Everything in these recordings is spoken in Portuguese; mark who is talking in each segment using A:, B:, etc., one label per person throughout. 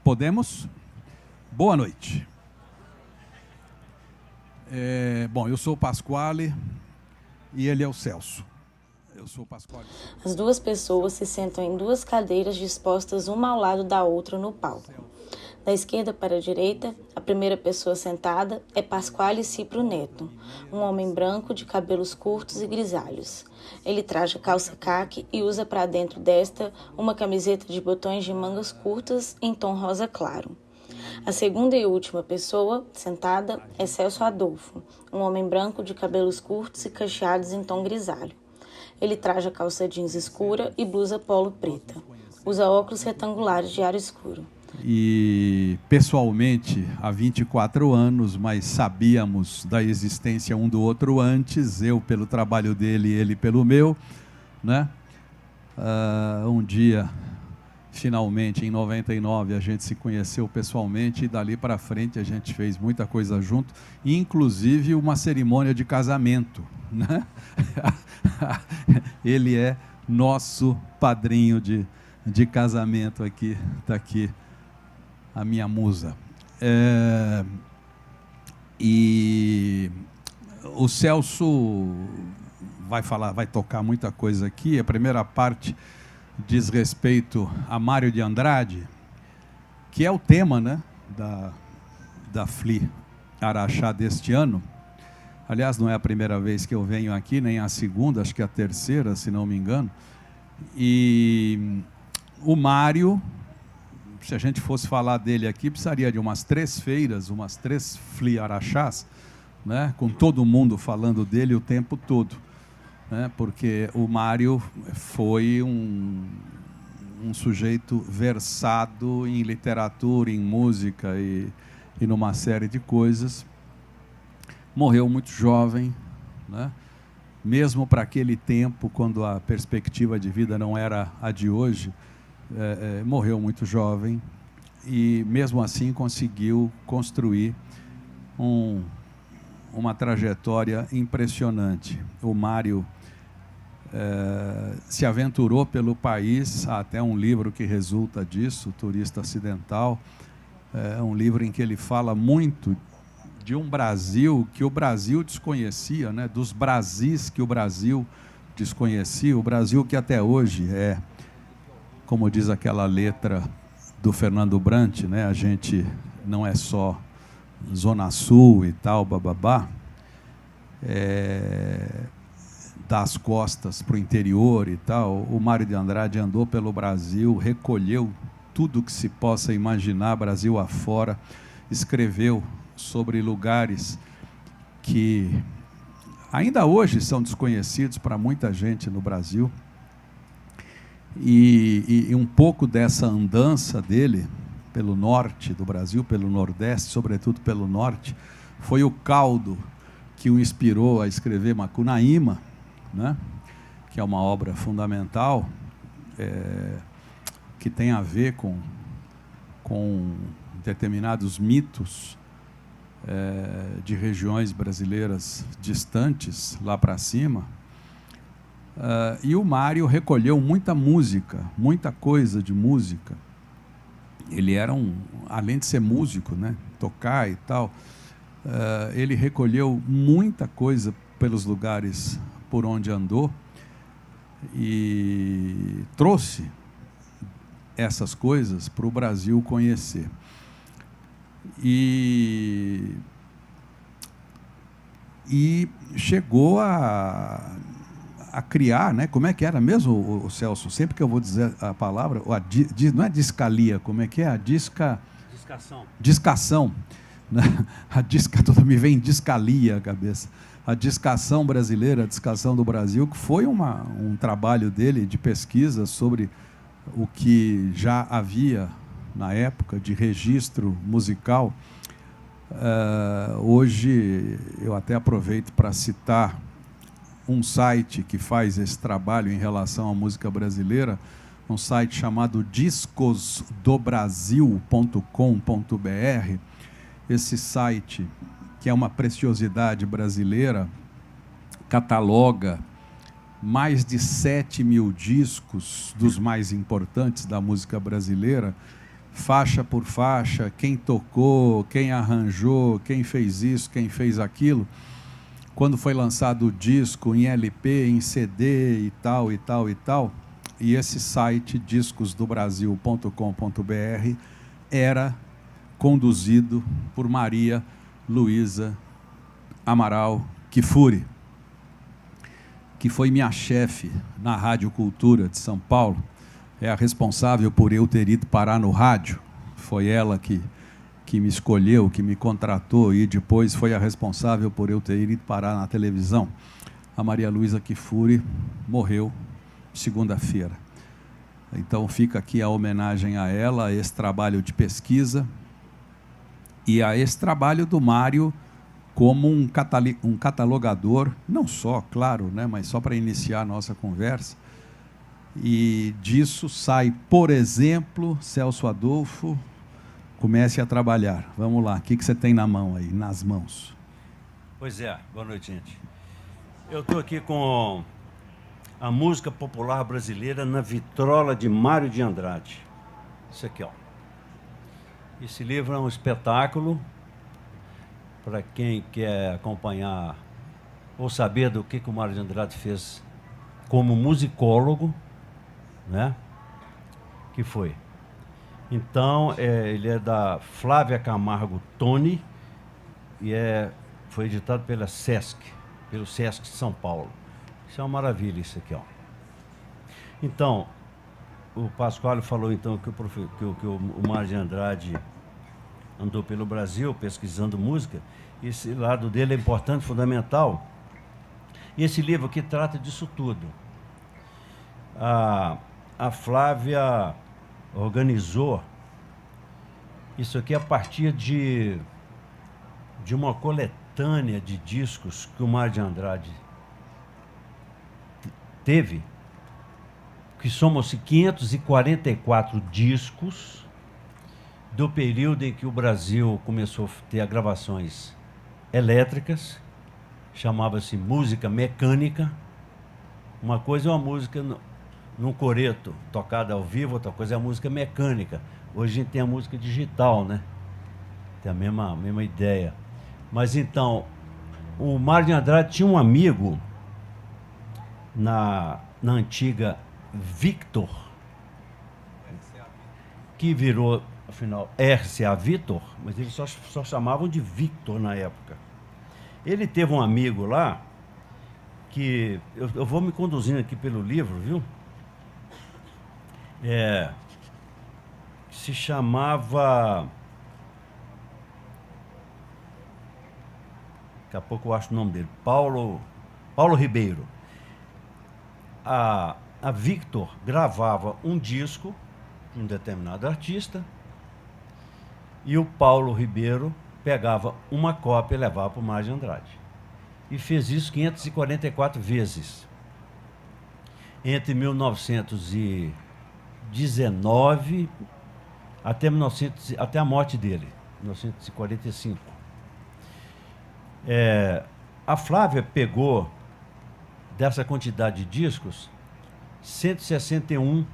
A: Podemos? Boa noite. Bom, eu sou o Pasquale e ele é o Celso. Eu sou o Pasquale.
B: As duas pessoas se sentam em duas cadeiras dispostas uma ao lado da outra no palco. Da esquerda para a direita, a primeira pessoa sentada é Pasquale Cipro Neto, um homem branco de cabelos curtos e grisalhos. Ele traja calça caque e usa para dentro desta uma camiseta de botões de mangas curtas em tom rosa claro. A segunda e última pessoa, sentada, é Celso Adolfo, um homem branco de cabelos curtos e cacheados em tom grisalho. Ele traja calça jeans escura e blusa polo preta. Usa óculos retangulares de ar escuro.
A: E pessoalmente há 24 anos, mas sabíamos da existência um do outro antes, eu pelo trabalho dele e ele pelo meu, né? Um dia, finalmente, em 99, a gente se conheceu pessoalmente e dali para frente a gente fez muita coisa junto, inclusive uma cerimônia de casamento, né? Ele é nosso padrinho de casamento aqui, está aqui a minha musa. E o Celso vai tocar muita coisa aqui. A primeira parte diz respeito a Mário de Andrade, que é o tema, né, da FLI Araxá deste ano. Aliás, não é a primeira vez que eu venho aqui, nem a segunda, acho que é a terceira, se não me engano. E o Mário, se a gente fosse falar dele aqui, precisaria de umas 3 feiras, umas 3 FLI Araxás, né, com todo mundo falando dele o tempo todo, né, porque o Mário foi um sujeito versado em literatura, em música e numa série de coisas. Morreu muito jovem, né, mesmo para aquele tempo, quando a perspectiva de vida não era a de hoje. Morreu muito jovem e, mesmo assim, conseguiu construir uma trajetória impressionante. O Mário se aventurou pelo país, há até um livro que resulta disso, Turista Acidental, um livro em que ele fala muito de um Brasil que o Brasil desconhecia, né? Dos Brasis que o Brasil desconhecia, o Brasil que até hoje é, como diz aquela letra do Fernando Brant, né? A gente não é só Zona Sul e tal, bababá, dá as costas para o interior e tal. O Mário de Andrade andou pelo Brasil, recolheu tudo que se possa imaginar, Brasil afora, escreveu sobre lugares que ainda hoje são desconhecidos para muita gente no Brasil. E um pouco dessa andança dele pelo norte do Brasil, pelo nordeste, sobretudo pelo norte, foi o caldo que o inspirou a escrever Macunaíma, né? Que é uma obra fundamental, que tem a ver com determinados mitos de regiões brasileiras distantes, lá para cima. E o Mário recolheu muita música, muita coisa de música. Ele era além de ser músico, né, tocar e tal, ele recolheu muita coisa pelos lugares por onde andou e trouxe essas coisas para o Brasil conhecer. E chegou a criar, né? Como é que era mesmo, o Celso? Sempre que eu vou dizer a palavra, não é discalia, como é que é? Discação. Né? A disca toda me vem discalia à cabeça. A discação brasileira, a discação do Brasil, que foi um trabalho dele de pesquisa sobre o que já havia na época de registro musical. Hoje eu até aproveito para citar um site que faz esse trabalho em relação à música brasileira, um site chamado discosdobrasil.com.br. Esse site, que é uma preciosidade brasileira, cataloga mais de 7.000 discos dos mais importantes da música brasileira, faixa por faixa, quem tocou, quem arranjou, quem fez isso, quem fez aquilo. Quando foi lançado o disco em LP, em CD e tal, e tal, e tal, e esse site discosdobrasil.com.br era conduzido por Maria Luísa Amaral Kifuri, que foi minha chefe na Rádio Cultura de São Paulo, é a responsável por eu ter ido parar no rádio, foi ela que me escolheu, que me contratou, e depois foi a responsável por eu ter ido parar na televisão. A Maria Luísa Kifuri morreu segunda-feira. Então fica aqui a homenagem a ela, a esse trabalho de pesquisa e a esse trabalho do Mário como um catalogador, não só, claro, né, mas só para iniciar a nossa conversa. E disso sai, por exemplo, Celso Adolfo, comece a trabalhar. Vamos lá, o que você tem na mão aí, nas mãos?
C: Pois é, boa noite, gente. Eu estou aqui com a música popular brasileira na vitrola de Mário de Andrade. Isso aqui, ó. Esse livro é um espetáculo para quem quer acompanhar ou saber do que o Mário de Andrade fez como musicólogo, né? Que foi. Então, ele é da Flávia Camargo Toni e foi editado pelo Sesc de São Paulo. Isso é uma maravilha, isso aqui, ó. Então, o Pasquale falou então que o Mário de Andrade andou pelo Brasil pesquisando música. Esse lado dele é importante, fundamental. E esse livro aqui trata disso tudo. A Flávia organizou isso aqui a partir de uma coletânea de discos que o Mário de Andrade teve, que somam-se 544 discos do período em que o Brasil começou a ter gravações elétricas, chamava-se música mecânica. Uma coisa é uma música num coreto, tocada ao vivo, outra coisa é a música mecânica. Hoje a gente tem a música digital, né? Tem a mesma ideia. Mas então, o Mário de Andrade tinha um amigo na antiga Victor, que virou, afinal, RCA Victor, mas eles só chamavam de Victor na época. Ele teve um amigo lá, que eu vou me conduzindo aqui pelo livro, viu? Se chamava... Daqui a pouco eu acho o nome dele. Paulo Ribeiro. A Victor gravava um disco de um determinado artista e o Paulo Ribeiro pegava uma cópia e levava para o Mário de Andrade. E fez isso 544 vezes. Entre 1919 até a morte dele, 1945. A Flávia pegou, dessa quantidade de discos, 161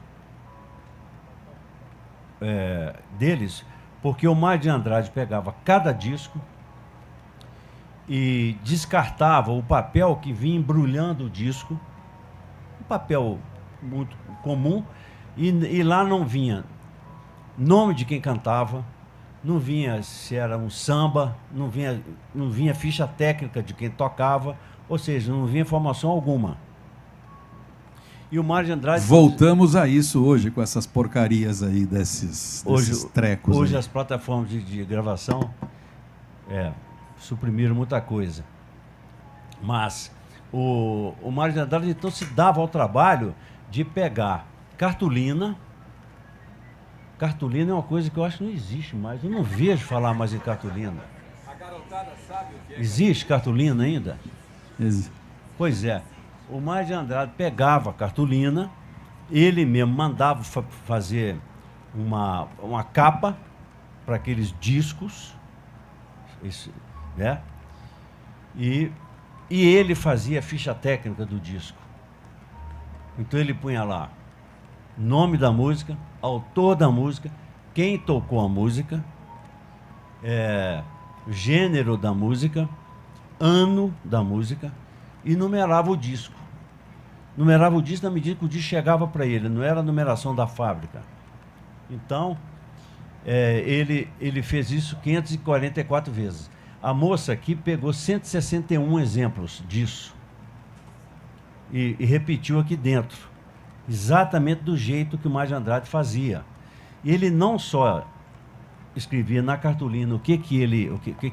C: deles, porque o Mário de Andrade pegava cada disco e descartava o papel que vinha embrulhando o disco, um papel muito comum, e lá não vinha nome de quem cantava, não vinha se era um samba, não vinha ficha técnica de quem tocava, ou seja, não vinha informação alguma. E o Mário de Andrade...
A: Voltamos a isso hoje, com essas porcarias aí, desses trecos.
C: Hoje
A: aí.
C: As plataformas de gravação suprimiram muita coisa. Mas o Mário de Andrade, então, se dava ao trabalho de pegar cartolina. Cartolina é uma coisa que eu acho que não existe mais. Eu não vejo falar mais em cartolina. A garotada sabe o que é? Existe cartolina ainda? Pois é. O Mário de Andrade pegava a cartolina, ele mesmo mandava fazer uma capa para aqueles discos, né? E ele fazia a ficha técnica do disco. Então ele punha lá nome da música, autor da música, quem tocou a música, gênero da música, ano da música, e numerava o disco. Numerava o disco na medida que o disco chegava para ele, não era a numeração da fábrica. Então, ele fez isso 544 vezes. A moça aqui pegou 161 exemplos disso e repetiu aqui dentro, exatamente do jeito que o Mário de Andrade fazia. E ele não só escrevia na cartolina o que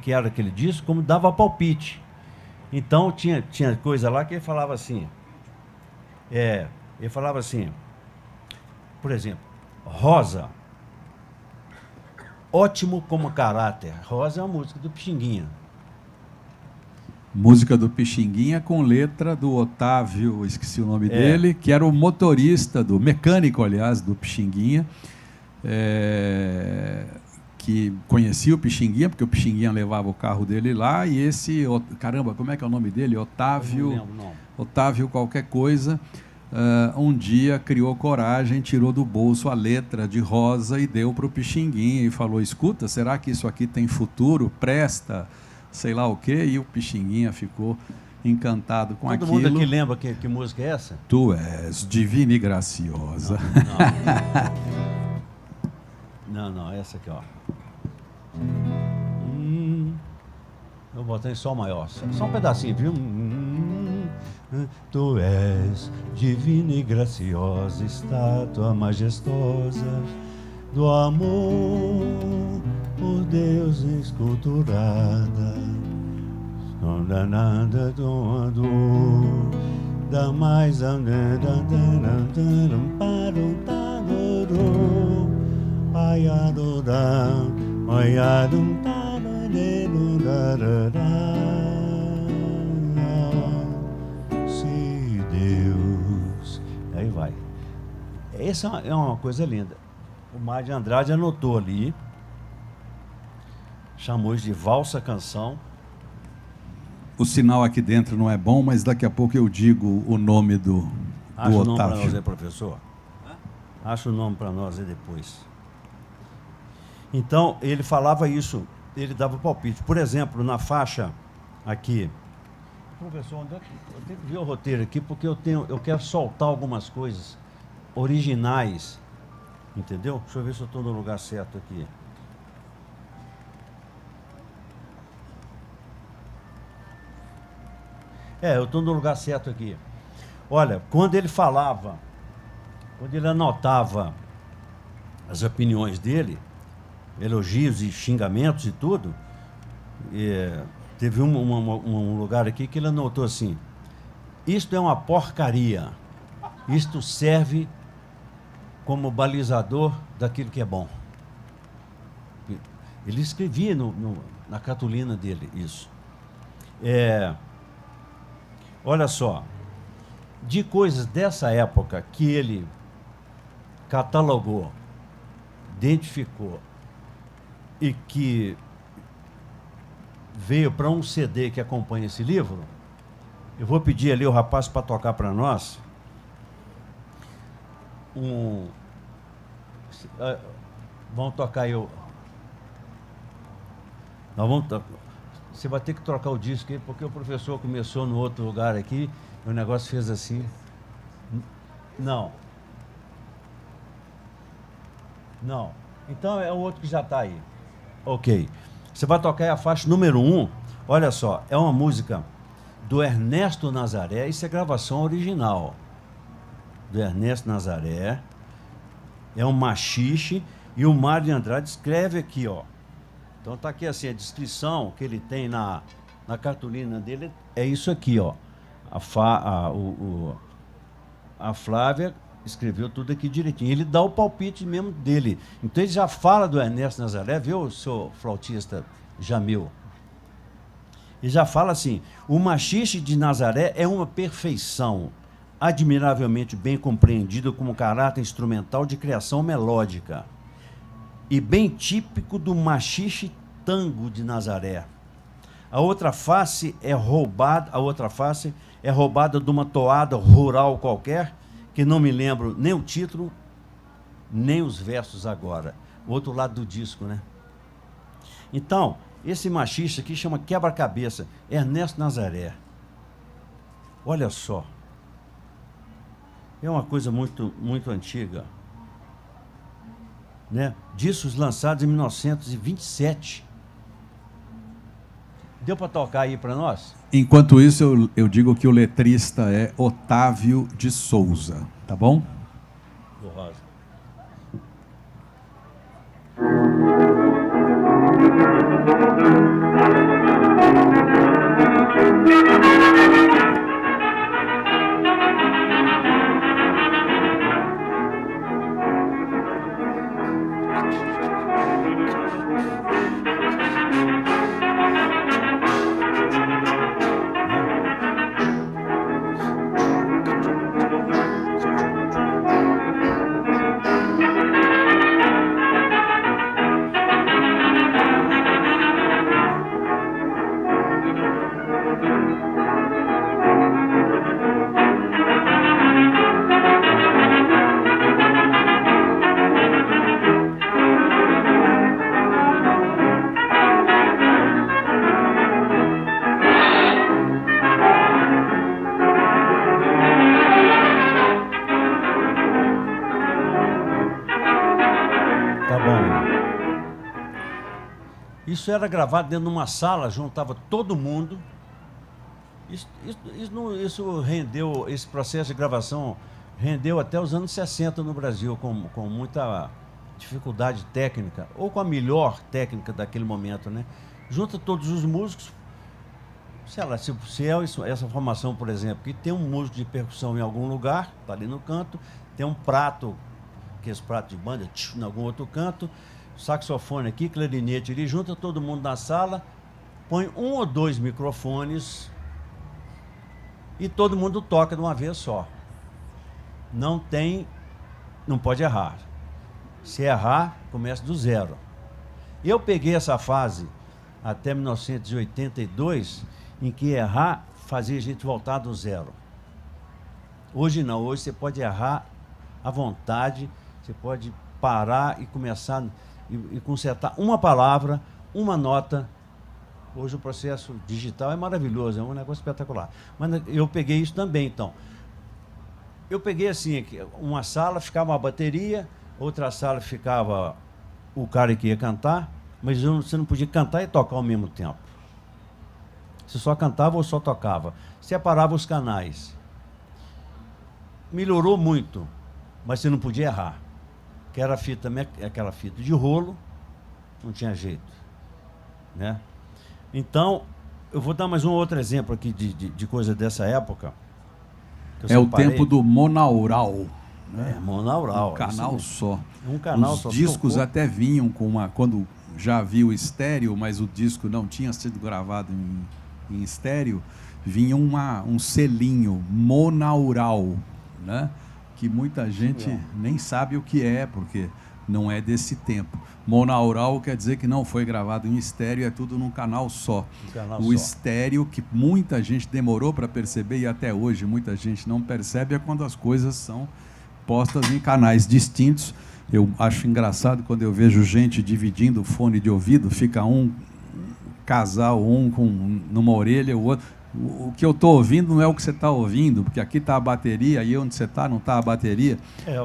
C: era aquele disco, como dava palpite. Então, tinha coisa lá que ele falava assim, por exemplo, Rosa, ótimo como caráter. Rosa é uma música do Pixinguinha.
A: Música do Pixinguinha com letra do Otávio, esqueci o nome dele, que era o motorista, mecânico, aliás, do Pixinguinha, que conhecia o Pixinguinha, porque o Pixinguinha levava o carro dele lá, e esse, caramba, como é que é o nome dele? Otávio,
C: não lembro, não.
A: Otávio qualquer coisa, um dia criou coragem, tirou do bolso a letra de Rosa e deu para o Pixinguinha e falou, escuta, será que isso aqui tem futuro? Presta, sei lá o quê, e o Pixinguinha ficou encantado com aquilo.
C: Todo mundo aqui lembra que música é essa?
A: Tu és divina e graciosa.
C: Não, essa aqui, ó. Eu vou botar em sol maior, só um pedacinho, viu? Tu és divina e graciosa, estátua majestosa do amor por Deus esculturada, não dá nada do dor, da mais se Deus. Aí vai. Essa é uma coisa linda. O Mário de Andrade anotou ali, chamou isso de valsa canção.
A: O sinal aqui dentro não é bom, mas daqui a pouco eu digo o nome do
C: Acha o
A: Otávio.
C: nome para nós aí, professor? Acha o nome para nós aí depois. Então, ele falava isso, ele dava palpite. Por exemplo, na faixa aqui. Professor, onde é que eu tenho que ver o roteiro aqui, porque eu quero soltar algumas coisas originais. Entendeu? Deixa eu ver se eu estou no lugar certo aqui. Eu estou no lugar certo aqui. Olha, quando ele falava, quando ele anotava as opiniões dele, elogios e xingamentos e tudo, teve um lugar aqui que ele anotou assim, isto é uma porcaria, isto serve como balizador daquilo que é bom. Ele escrevia na cartolina dele isso. Olha só, de coisas dessa época que ele catalogou, identificou e que veio para um CD que acompanha esse livro, eu vou pedir ali o rapaz para tocar para nós vamos tocar aí você vai ter que trocar o disco aí, porque o professor começou no outro lugar aqui, e o negócio fez assim. Não. Então é o outro que já está aí. Ok. Você vai tocar aí a faixa número 1. Olha só, é uma música do Ernesto Nazaré, isso é gravação original. Do Ernesto Nazaré. É um machixe, e o Mário de Andrade escreve aqui, ó. Então está aqui assim, a descrição que ele tem na cartolina dele é isso aqui, ó. A Flávia escreveu tudo aqui direitinho. Ele dá o palpite mesmo dele. Então ele já fala do Ernesto Nazaré, viu, o seu flautista Jamil? Ele já fala assim, o machixe de Nazaré é uma perfeição, admiravelmente bem compreendido como caráter instrumental de criação melódica. E bem típico do machixe tango de Nazaré. A outra face é roubada de uma toada rural qualquer, que não me lembro nem o título, nem os versos agora. o outro lado do disco, né? Então, esse machista aqui chama Quebra-Cabeça, Ernesto Nazaré. Olha só. É uma coisa muito, muito antiga. Né? Discos lançados em 1927. Deu para tocar aí para nós?
A: Enquanto isso, eu digo que o letrista é Otávio de Souza, tá bom?
C: Do Rosa. Isso era gravado dentro de uma sala, juntava todo mundo. Isso rendeu, esse processo de gravação rendeu até os anos 60 no Brasil, com muita dificuldade técnica, ou com a melhor técnica daquele momento, né? Junta todos os músicos, sei lá, se é essa formação, por exemplo, que tem um músico de percussão em algum lugar, está ali no canto, tem um prato, aqueles pratos de banda, em algum outro canto, saxofone aqui, clarinete, ele junta todo mundo na sala, põe 1 ou 2 microfones e todo mundo toca de uma vez só. Não pode errar. Se errar, começa do zero. Eu peguei essa fase até 1982, em que errar fazia a gente voltar do zero. Hoje não, hoje você pode errar à vontade, você pode parar e começar e consertar uma palavra, uma nota. Hoje o processo digital é maravilhoso, é um negócio espetacular. Mas eu peguei isso também, então. Eu peguei assim, uma sala ficava uma bateria, outra sala ficava o cara que ia cantar, mas você não podia cantar e tocar ao mesmo tempo. Você só cantava ou só tocava. Separava os canais. Melhorou muito, mas você não podia errar. Que era aquela fita de rolo, não tinha jeito, né? Então, eu vou dar mais um outro exemplo aqui de coisa dessa época.
A: É o tempo do monaural, né?
C: É, monaural.
A: Um canal só.
C: Um canal só.
A: Os discos até vinham com quando já havia o estéreo, mas o disco não tinha sido gravado em estéreo, vinha um selinho monaural, né? Que muita gente nem sabe o que é, porque não é desse tempo. Monaural quer dizer que não foi gravado em estéreo, é tudo num canal só. O estéreo, que muita gente demorou para perceber, e até hoje muita gente não percebe, é quando as coisas são postas em canais distintos. Eu acho engraçado quando eu vejo gente dividindo fone de ouvido, fica um casal, numa orelha, o outro. O que eu estou ouvindo não é o que você está ouvindo, porque aqui está a bateria, e onde você está não está a bateria,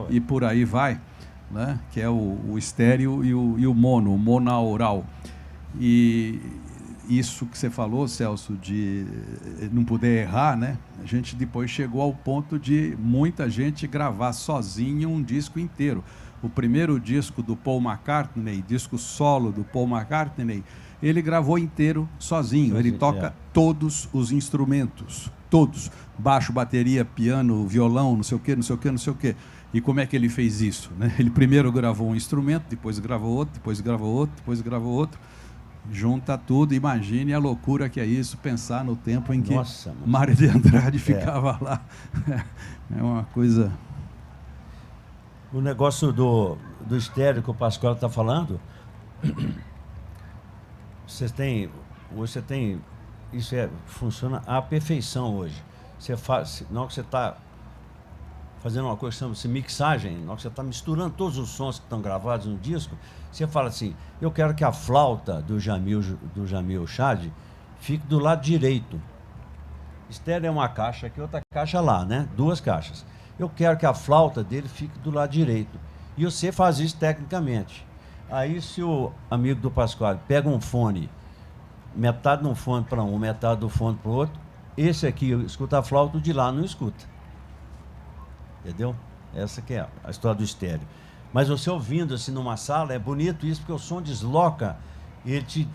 A: e por aí vai, né? Que é o estéreo e o monaural. E isso que você falou, Celso, de não poder errar, né? A gente depois chegou ao ponto de muita gente gravar sozinho um disco inteiro. O primeiro disco do Paul McCartney, disco solo do Paul McCartney, ele gravou inteiro sozinho. Ele toca todos os instrumentos, todos. Baixo, bateria, piano, violão, não sei o quê, não sei o quê, não sei o quê. E como é que ele fez isso, né? Ele primeiro gravou um instrumento, depois gravou outro, depois gravou outro, depois gravou outro. Junta tudo, imagine a loucura que é isso, pensar no tempo em que Mário de Andrade ficava lá. É uma coisa...
C: O negócio do estéreo que o Pascoal está falando, você tem, isso funciona à perfeição hoje. Você faz, não que você está fazendo uma coisa que chama-se mixagem, na hora que você está misturando todos os sons que estão gravados no disco, você fala assim, eu quero que a flauta do Jamil Chad fique do lado direito. Estéreo é uma caixa aqui, outra caixa lá, né? 2 caixas. Eu quero que a flauta dele fique do lado direito. E você faz isso tecnicamente. Aí, se o amigo do Pasquale pega um fone, metade de um fone para um, metade do fone para o outro, esse aqui escuta a flauta, o de lá não escuta. Entendeu? Essa que é a história do estéreo. Mas você ouvindo assim numa sala, é bonito isso, porque o som desloca e ele te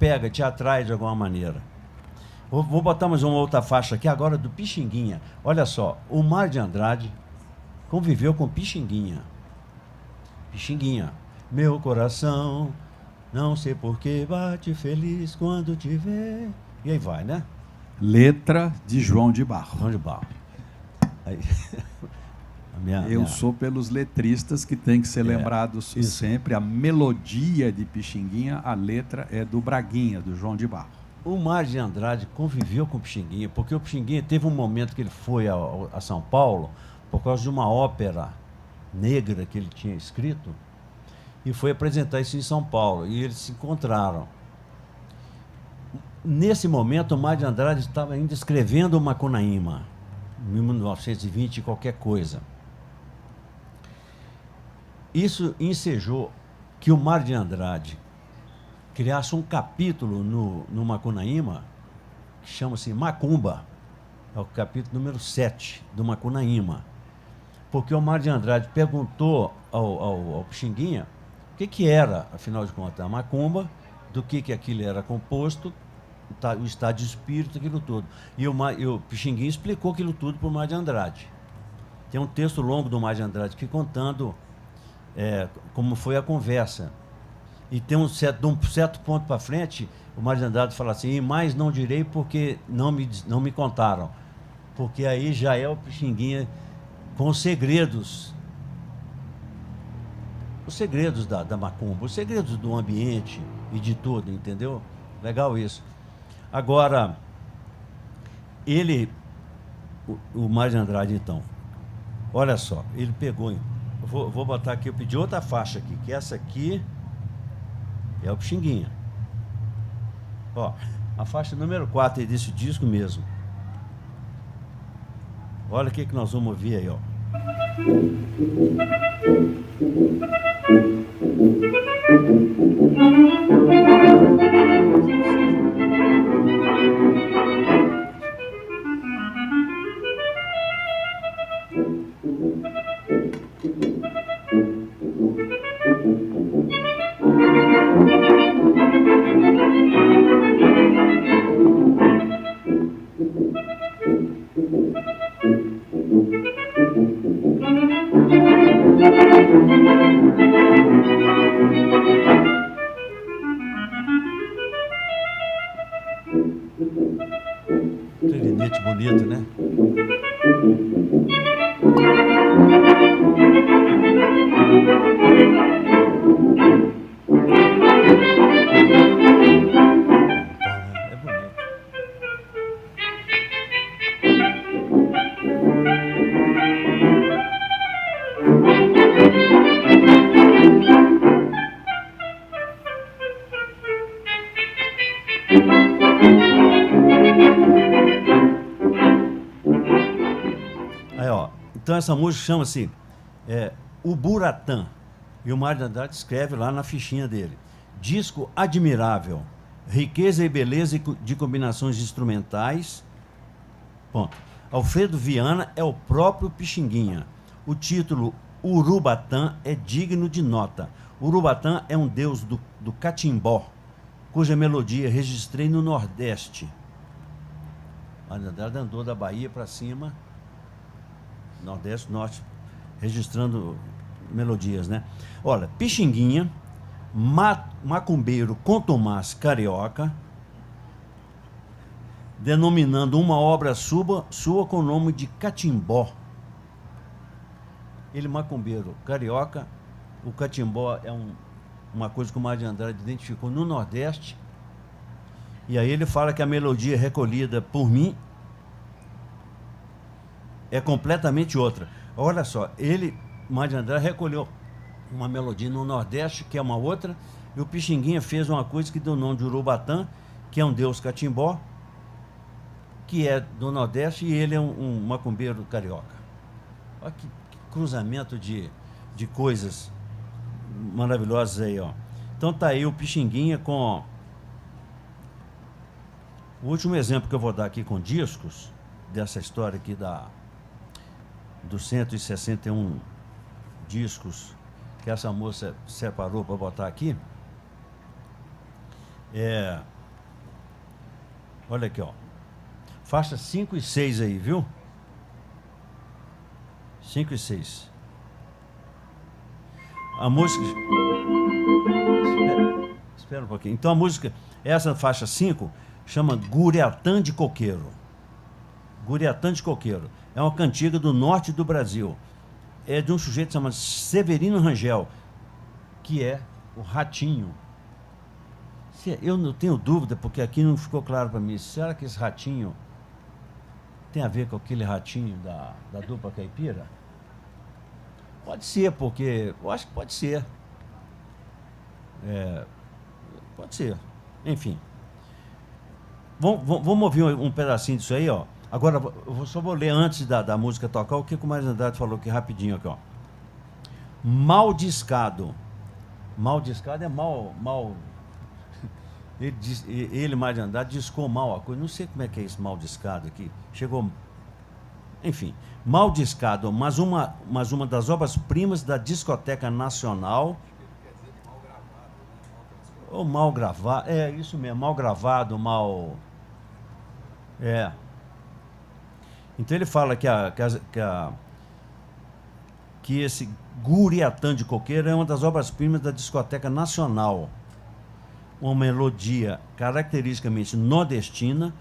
C: pega, te atrai de alguma maneira. Vou botar mais uma outra faixa aqui agora do Pixinguinha. Olha só, o Mário de Andrade conviveu com Pixinguinha. Pixinguinha, meu coração, não sei por que bate feliz quando te vê. E aí vai, né?
A: Letra de João de Barro.
C: João de Barro. Aí,
A: eu sou pelos letristas que tem que ser lembrados sempre. A melodia de Pixinguinha, a letra é do Braguinha, do João de Barro.
C: O Mário de Andrade conviveu com o Pixinguinha, porque o Pixinguinha teve um momento que ele foi a São Paulo por causa de uma ópera negra que ele tinha escrito e foi apresentar isso em São Paulo, e eles se encontraram. Nesse momento, o Mário de Andrade estava ainda escrevendo o Macunaíma, em 1920 qualquer coisa. Isso ensejou que o Mário de Andrade criasse um capítulo no Macunaíma que chama-se Macumba. É o capítulo número 7 do Macunaíma. Porque o Mário de Andrade perguntou ao Pixinguinha o que era, afinal de contas, a macumba, do que aquilo era composto, o estado de espírito, aquilo tudo. E o Pixinguinha explicou aquilo tudo para o Mário de Andrade. Tem um texto longo do Mário de Andrade aqui contando como foi a conversa. E tem de um certo ponto para frente, o Mário de Andrade fala assim, e mais não direi porque não me contaram. Porque aí já é o Pixinguinha com os segredos da macumba, os segredos do ambiente e de tudo, entendeu? Legal isso. Agora, o Mário de Andrade, então, olha só, ele pegou, vou botar aqui, eu pedi outra faixa aqui, que essa aqui é o Pixinguinha. Ó, a faixa número 4 desse disco mesmo. Olha o que nós vamos ouvir aí, ó. Clarinete bonito, né? É bonito. Aí, ó. Então essa música chama-se O Buratã. E o Mário de Andrade escreve lá na fichinha dele. Disco admirável, riqueza e beleza de combinações instrumentais. Ponto. Alfredo Viana é o próprio Pixinguinha. O título Urubatã é digno de nota. Urubatã é um deus do catimbó, cuja melodia registrei no Nordeste. Mário de Andrade andou da Bahia para cima, Nordeste, Norte, registrando melodias, né? Olha, Pixinguinha, macumbeiro contumaz carioca, denominando uma obra sua com o nome de Catimbó. Ele, macumbeiro carioca, o catimbó é uma coisa que o Mário de Andrade identificou no Nordeste, e aí ele fala que a melodia recolhida por mim é completamente outra. Olha só, Mário de Andrade recolheu uma melodia no Nordeste, que é uma outra, e o Pixinguinha fez uma coisa que deu o nome de Urubatã, que é um deus catimbó, que é do Nordeste, e ele é um macumbeiro carioca. Olha que cruzamento de coisas maravilhosas aí, ó. Então tá aí o Pixinguinha com... O último exemplo que eu vou dar aqui com discos, dessa história aqui dos 161 discos que essa moça separou para botar aqui, olha aqui, ó. Faixa 5 e 6 aí, viu? 5 e 6. A música... Espera um pouquinho. Então a música, essa faixa 5, chama Guriatã de Coqueiro. Guriatã de Coqueiro. É uma cantiga do norte do Brasil. É de um sujeito chamado Severino Rangel, que é o Ratinho. Eu não tenho dúvida, porque aqui não ficou claro para mim. Será que esse Ratinho tem a ver com aquele Ratinho da dupla caipira? Pode ser, porque... Eu acho que pode ser. Pode ser. Enfim. Vamos ouvir um pedacinho disso aí, ó. Agora, eu só vou ler antes da música tocar o que o Mário de Andrade falou aqui rapidinho, aqui, ó. Mal discado. Mal discado é mal... Ele, Mário de Andrade, discou mal a coisa. Não sei como é que é esse mal discado aqui. Chegou... Enfim, mal discado, mas uma das obras-primas da Discoteca Nacional. Ou mal gravado, isso mesmo, mal gravado, mal... Então ele fala que esse Guriatã de Coqueiro é uma das obras-primas da Discoteca Nacional. Uma melodia caracteristicamente nordestina,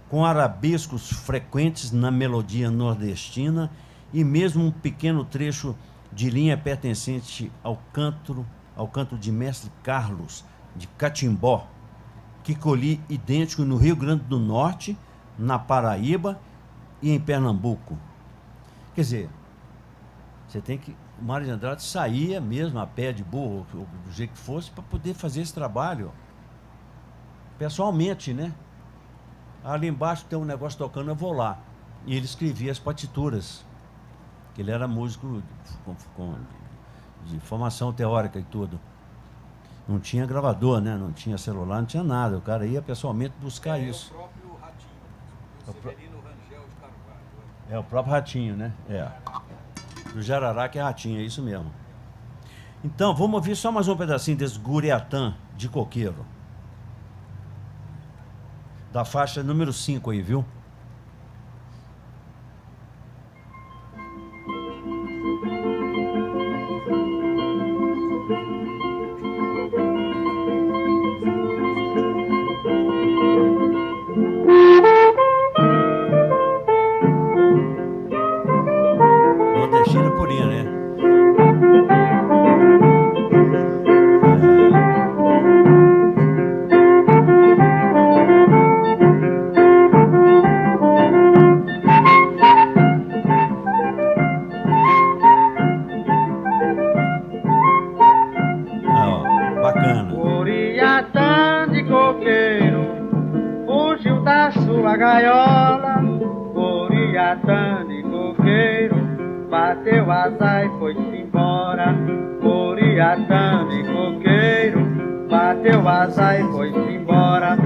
C: com arabescos frequentes na melodia nordestina e mesmo um pequeno trecho de linha pertencente ao canto de Mestre Carlos, de Catimbó, que colhi idêntico no Rio Grande do Norte, na Paraíba e em Pernambuco. Quer dizer, você tem que... O Mário de Andrade saía mesmo a pé de burro, do jeito que fosse, para poder fazer esse trabalho. Pessoalmente, né? Ali embaixo tem um negócio tocando, eu vou lá. E ele escrevia as partituras. Que ele era músico de formação teórica e tudo. Não tinha gravador, né? Não tinha celular, não tinha nada. O cara ia pessoalmente buscar isso.
A: É o próprio Ratinho, o Severino Rangel de Carvalho.
C: É o próprio Ratinho, né? Do Jarará, que é Ratinho, é isso mesmo. Então, vamos ouvir só mais um pedacinho desse Guriatã de Coqueiro. Da faixa número 5 aí, viu? Nordestina purinha, né? Bacana.
D: Guriatã de Coqueiro fugiu da sua gaiola. Guriatã de Coqueiro bateu asa e foi-se embora. Guriatã de Coqueiro bateu asa e foi-se embora.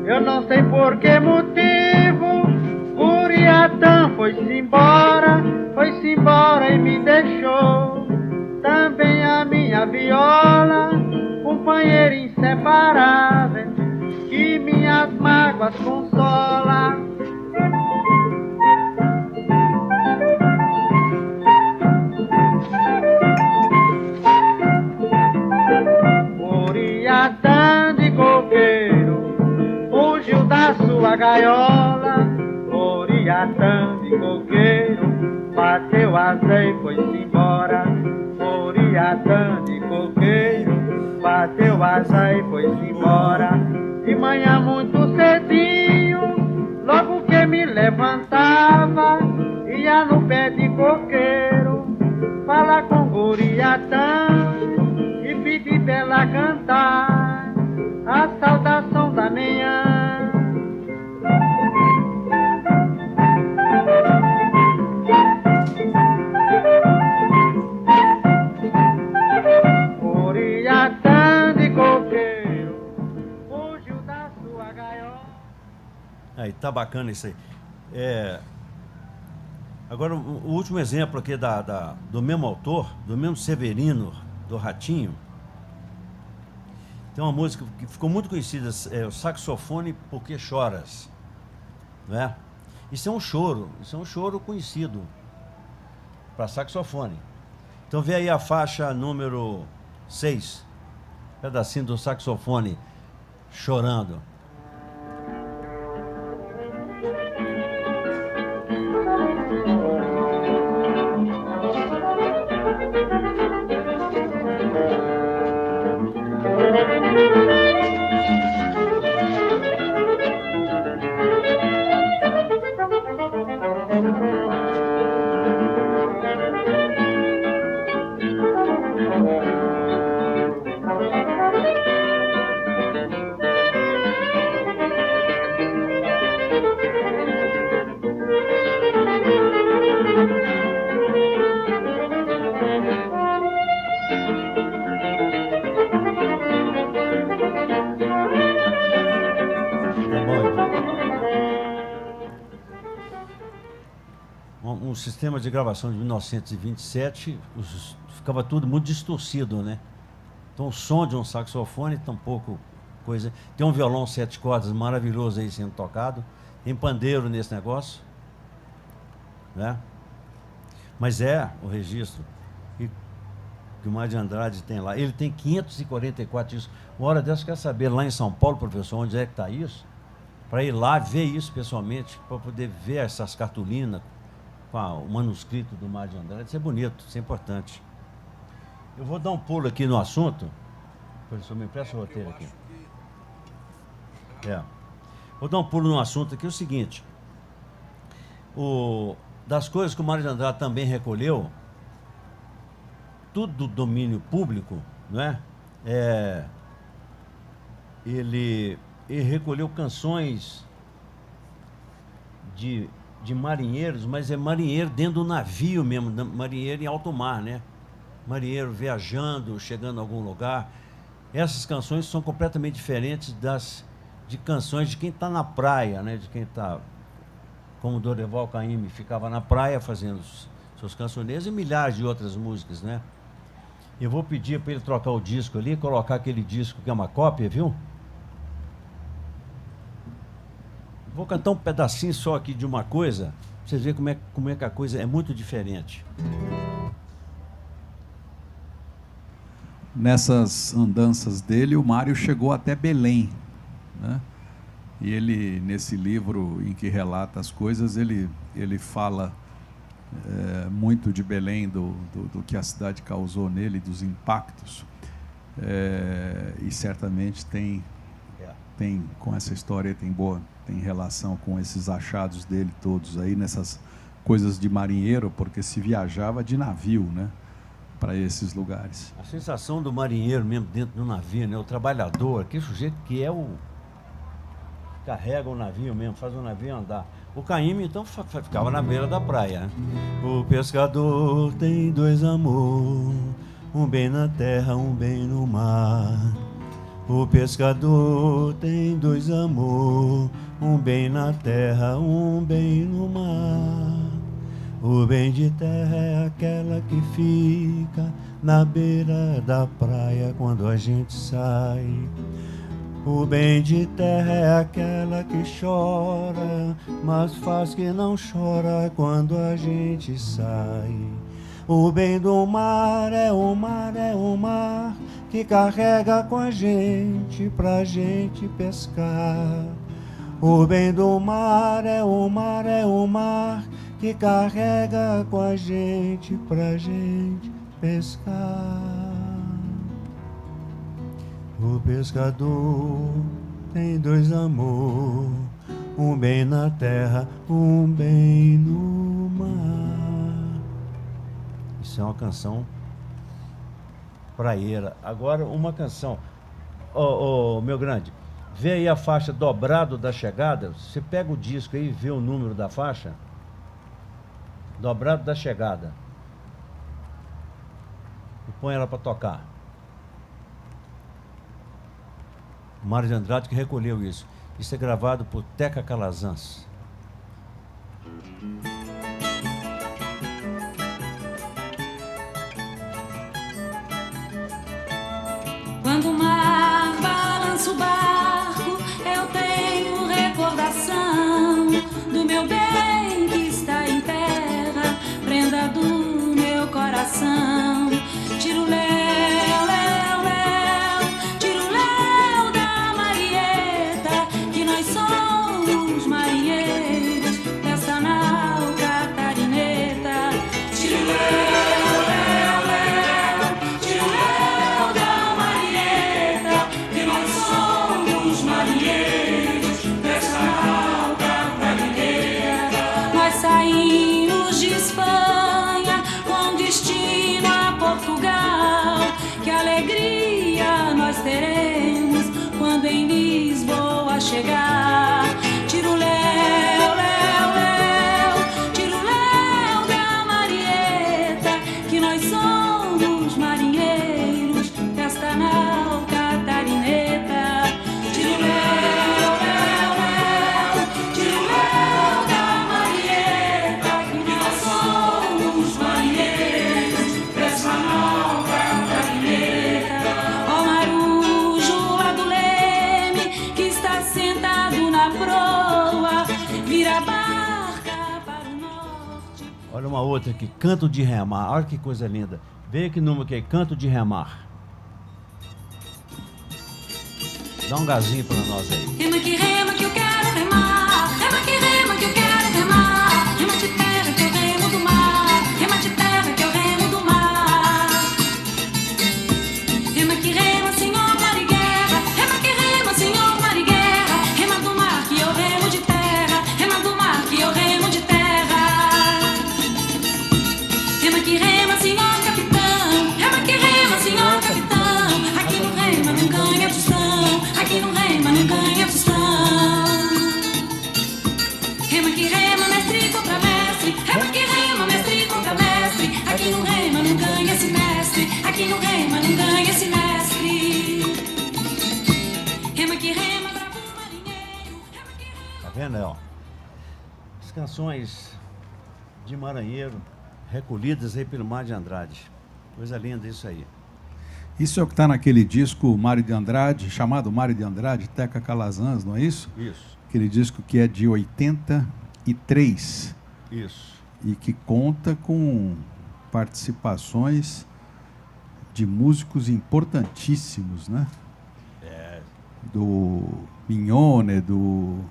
D: Eu não sei por que motivo Guriatã foi-se embora e me deixou também a minha viola, companheiro inseparável, que minhas mágoas consola. Guriatã de Coqueiro fugiu da sua gaiola. Guriatã de Coqueiro bateu asa e foi-se embora. Guriatã de Coqueiro bateu asa e foi-se embora. De manhã muito cedinho, logo que me levantava, ia no pé Uriatã, e pedi pra ela cantar a saudação da manhã. Uriatã de coqueiro, fugiu da sua gaiola.
C: Aí, tá bacana isso aí. Agora, o último exemplo aqui do mesmo autor, do mesmo Severino, do Ratinho, tem uma música que ficou muito conhecida, o Saxofone Porque Choras, né? Isso é um choro conhecido para saxofone. Então vê aí a faixa número 6, pedacinho do saxofone chorando. Um sistema de gravação de 1927, ficava tudo muito distorcido, né? Então o som de um saxofone, tampouco coisa. Tem um violão 7 cordas maravilhoso aí sendo tocado, tem pandeiro nesse negócio, né? Mas o registro que o Mário de Andrade tem lá. Ele tem 544 discos. Uma hora dessa, quer saber lá em São Paulo, professor, onde é que está isso? Para ir lá ver isso pessoalmente, para poder ver essas cartolinas, o manuscrito do Mário de Andrade. Isso é bonito, isso é importante. Eu vou dar um pulo aqui no assunto. Professor, me empresta o roteiro aqui. Vou dar um pulo no assunto aqui, é o seguinte. Das coisas que o Mário de Andrade também recolheu, tudo do domínio público, não é? Ele recolheu canções de marinheiros, mas é marinheiro dentro do navio mesmo, marinheiro em alto mar, né? Marinheiro viajando, chegando a algum lugar. Essas canções são completamente diferentes de canções de quem está na praia, né? De quem está, como Dorival Caymmi ficava na praia fazendo seus cancioneiros e milhares de outras músicas, né? Eu vou pedir para ele trocar o disco ali, colocar aquele disco que é uma cópia, viu? Vou cantar um pedacinho só aqui de uma coisa, pra vocês verem como é que a coisa é muito diferente.
A: Nessas andanças dele, o Mário chegou até Belém, né? E ele, nesse livro em que relata as coisas, ele fala muito de Belém, do que a cidade causou nele, dos impactos. E certamente tem com essa história, tem relação com esses achados dele todos aí, nessas coisas de marinheiro, porque se viajava de navio, né, para esses lugares.
C: A sensação do marinheiro mesmo dentro do navio, né, o trabalhador, aquele sujeito que carrega o navio mesmo, faz o navio andar. O Caymmi, então, ficava na beira da praia, né? O pescador tem 2 amor, um bem na terra, um bem no mar. O pescador tem 2 amor, um bem na terra, um bem no mar. O bem de terra é aquela que fica na beira da praia quando a gente sai. O bem de terra é aquela que chora, mas faz que não chora quando a gente sai. O bem do mar é o mar, é o mar que carrega com a gente pra gente pescar. O bem do mar é o mar, é o mar que carrega com a gente pra gente pescar. O pescador tem 2 amor, um bem na terra, um bem no mar. Isso é uma canção praieira. Agora, uma canção. Ô, meu grande, vê aí a faixa Dobrado da Chegada. Você pega o disco aí e vê o número da faixa. Dobrado da Chegada. E põe ela para tocar. Mário de Andrade que recolheu isso. Isso é gravado por Teca Calazans.
E: Quando o mar balança o barco, eu tenho recordação do meu bem que está em terra, prenda do meu coração. Tiro léu, léu, léu, tiro léu da Marieta, que nós somos marinheiros dessa nau catarineta. Tiro léu, léu, léu, tiro léu da Marieta, que nós somos marinheiros dessa nau catarineta. Nós saímos de Espanha com destino a Portugal. Que alegria nós teremos quando em Lisboa chegar. Tiro léu, léu, léu, tiro léu da Marieta, que nós somos marinheiros desta nau catarineta. Tiro léu, léu, léu, tiro léu da Marieta, que nós somos marinheiros dessa nau catarineta. Ó marujo lá do leme, que está sentado na proa, vira a barca para o norte.
C: Olha uma outra aqui, Canto de Remar. Olha que coisa linda. Vê que número que é, Canto de Remar. Dá um gazinho para nós aí.
E: Rema que eu quero remar. Rema que eu quero remar. Rema de terra que eu remo do mar. Rema de terra que eu remo do mar. Rema que rema, senhor Mariguera. Rema, senhor Mariguera. Rema do mar que eu remo de terra. Rema do mar que eu remo de terra. Rema que rema, senhor capitão. Rema que rema, senhor capitão. Aqui no rema não ganha tostão. Aqui no rema não ganha tostão. Rema que rema, mestre contra mestre. Rema que rema, mestre contra mestre. Aqui no rema não ganha esse mestre. Aqui no rema não ganha esse mestre. Rema que rema, bravo marinheiro. Rema que rema.
C: Tá vendo, ó? As canções de maranheiro recolhidas aí pelo Mário de Andrade. Coisa linda isso aí.
A: Isso é o que está naquele disco Mário de Andrade, chamado Mário de Andrade, Teca Calazans, não é isso?
C: Isso,
A: Aquele disco que é de 83
C: isso.
A: e que conta com participações de músicos importantíssimos, né?
C: É,
A: Do Mignone, do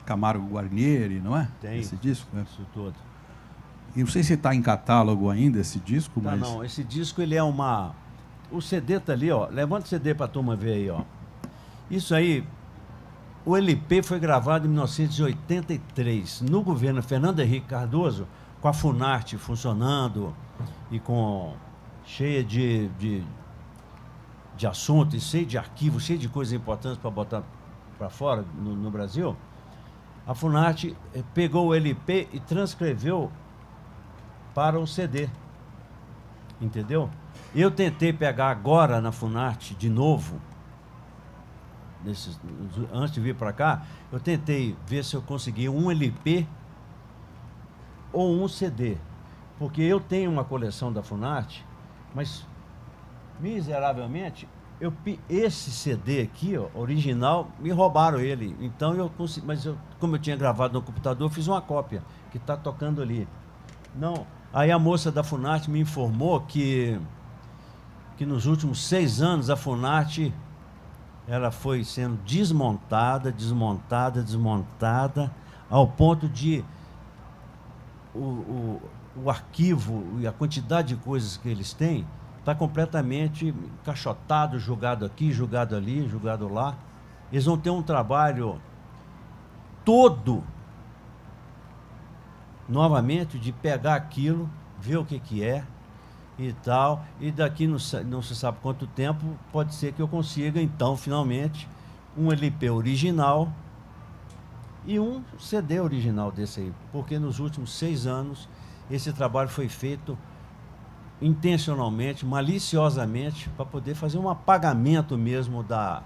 A: Camargo Guarnieri, não é?
C: Tem.
A: Esse disco, né?
C: isso tudo.
A: E não sei se está em catálogo ainda esse disco,
C: Tá,
A: mas...
C: não, esse disco ele é uma... O CD tá ali, ó. Levanta o CD pra turma ver aí, ó. Isso aí, o LP foi gravado em 1983, no governo Fernando Henrique Cardoso, com a Funarte funcionando e com cheia de assuntos, cheio de arquivos, cheio de coisas importantes para botar para fora no Brasil. A Funarte pegou o LP e transcreveu para o CD, entendeu? Eu tentei pegar agora na Funarte de novo, antes de vir para cá, eu tentei ver se eu conseguia um LP ou um CD, porque eu tenho uma coleção da Funarte, mas miseravelmente esse CD aqui, ó, original, me roubaram ele. Então eu consegui, mas como eu tinha gravado no computador, eu fiz uma cópia que está tocando ali. Não. Aí a moça da Funarte me informou que nos últimos 6 anos a Funarte ela foi sendo desmontada, ao ponto de o arquivo e a quantidade de coisas que eles têm está completamente encaixotado, jogado aqui, jogado ali, jogado lá. Eles vão ter um trabalho todo novamente de pegar aquilo, ver o que é e tal, e daqui não se sabe quanto tempo, pode ser que eu consiga, então, finalmente, um LP original e um CD original desse aí, porque nos últimos 6 anos esse trabalho foi feito intencionalmente, maliciosamente, para poder fazer um apagamento mesmo da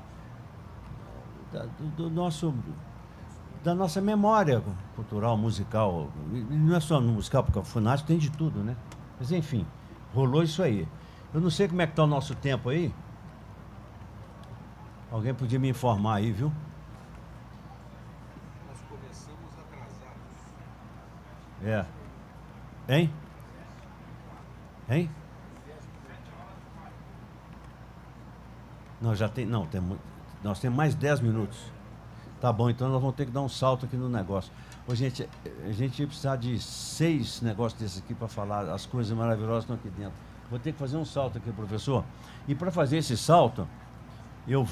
C: nossa memória cultural, musical. E não é só no musical, porque o Funarte tem de tudo, né? Mas, enfim, rolou isso aí. Eu não sei como é que está o nosso tempo aí. Alguém podia me informar aí, viu?
A: Nós começamos atrasados.
C: É. Hein? Hein? Não, já tem. Não, nós temos mais 10 minutos. Tá bom, então nós vamos ter que dar um salto aqui no negócio. Ô, gente, a gente ia precisar de 6 negócios desses aqui para falar as coisas maravilhosas que estão aqui dentro. Vou ter que fazer um salto aqui, professor. E para fazer esse salto, eu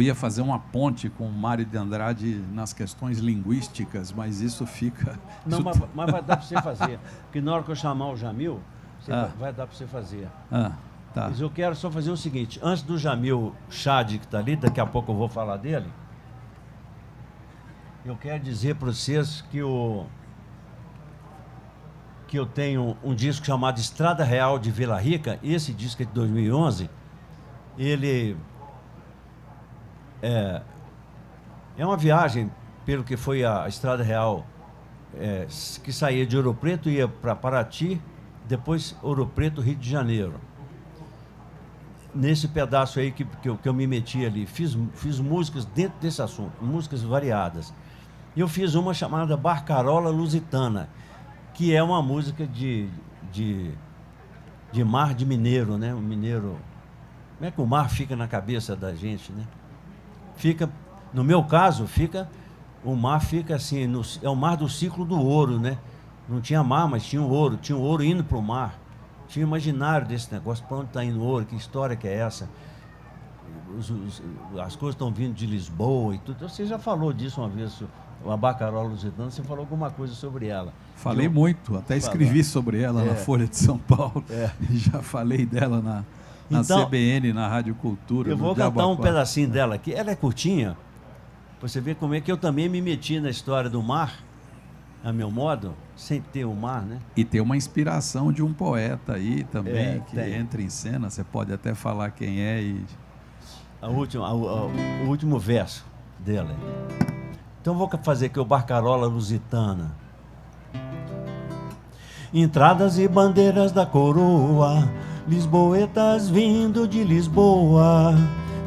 A: ia fazer uma ponte com o Mário de Andrade nas questões linguísticas, mas isso fica...
C: Não,
A: isso...
C: mas vai dar para você fazer. Porque na hora que eu chamar o Jamil, vai dar para você fazer.
A: Tá.
C: Mas eu quero só fazer o seguinte, antes do Jamil Chad, que está ali, daqui a pouco eu vou falar dele, eu quero dizer para vocês que eu tenho um disco chamado Estrada Real de Vila Rica. Esse disco é de 2011, ele é uma viagem pelo que foi a Estrada Real, que saía de Ouro Preto, ia para Paraty, depois Ouro Preto, Rio de Janeiro. Nesse pedaço aí que eu me meti ali, fiz músicas dentro desse assunto, músicas variadas. Eu fiz uma chamada Barcarola Lusitana, que é uma música de mar de mineiro, né? O mineiro... Como é que o mar fica na cabeça da gente, né? No meu caso, o mar fica assim, é o mar do ciclo do ouro, né? Não tinha mar, mas tinha o ouro indo para o mar. Tinha imaginário desse negócio, para onde está indo o ouro, que história que é essa? As coisas estão vindo de Lisboa e tudo. Você já falou disso uma vez, a Barcarola Lusitana, você falou alguma coisa sobre ela.
A: Falei muito, até escrevi sobre ela na Folha de São Paulo. Já falei dela na
C: então,
A: CBN, na Rádio Cultura.
C: Eu vou cantar um pedacinho dela aqui. Ela é curtinha, para você ver como é que eu também me meti na história do mar, a meu modo, sem ter o mar, né?
A: E tem uma inspiração de um poeta aí também, que
C: tem.
A: entra em cena, você pode até falar quem é e...
C: O último verso dela. Então vou fazer aqui o Barcarola Lusitana. Entradas e bandeiras da coroa, lisboetas vindo de Lisboa,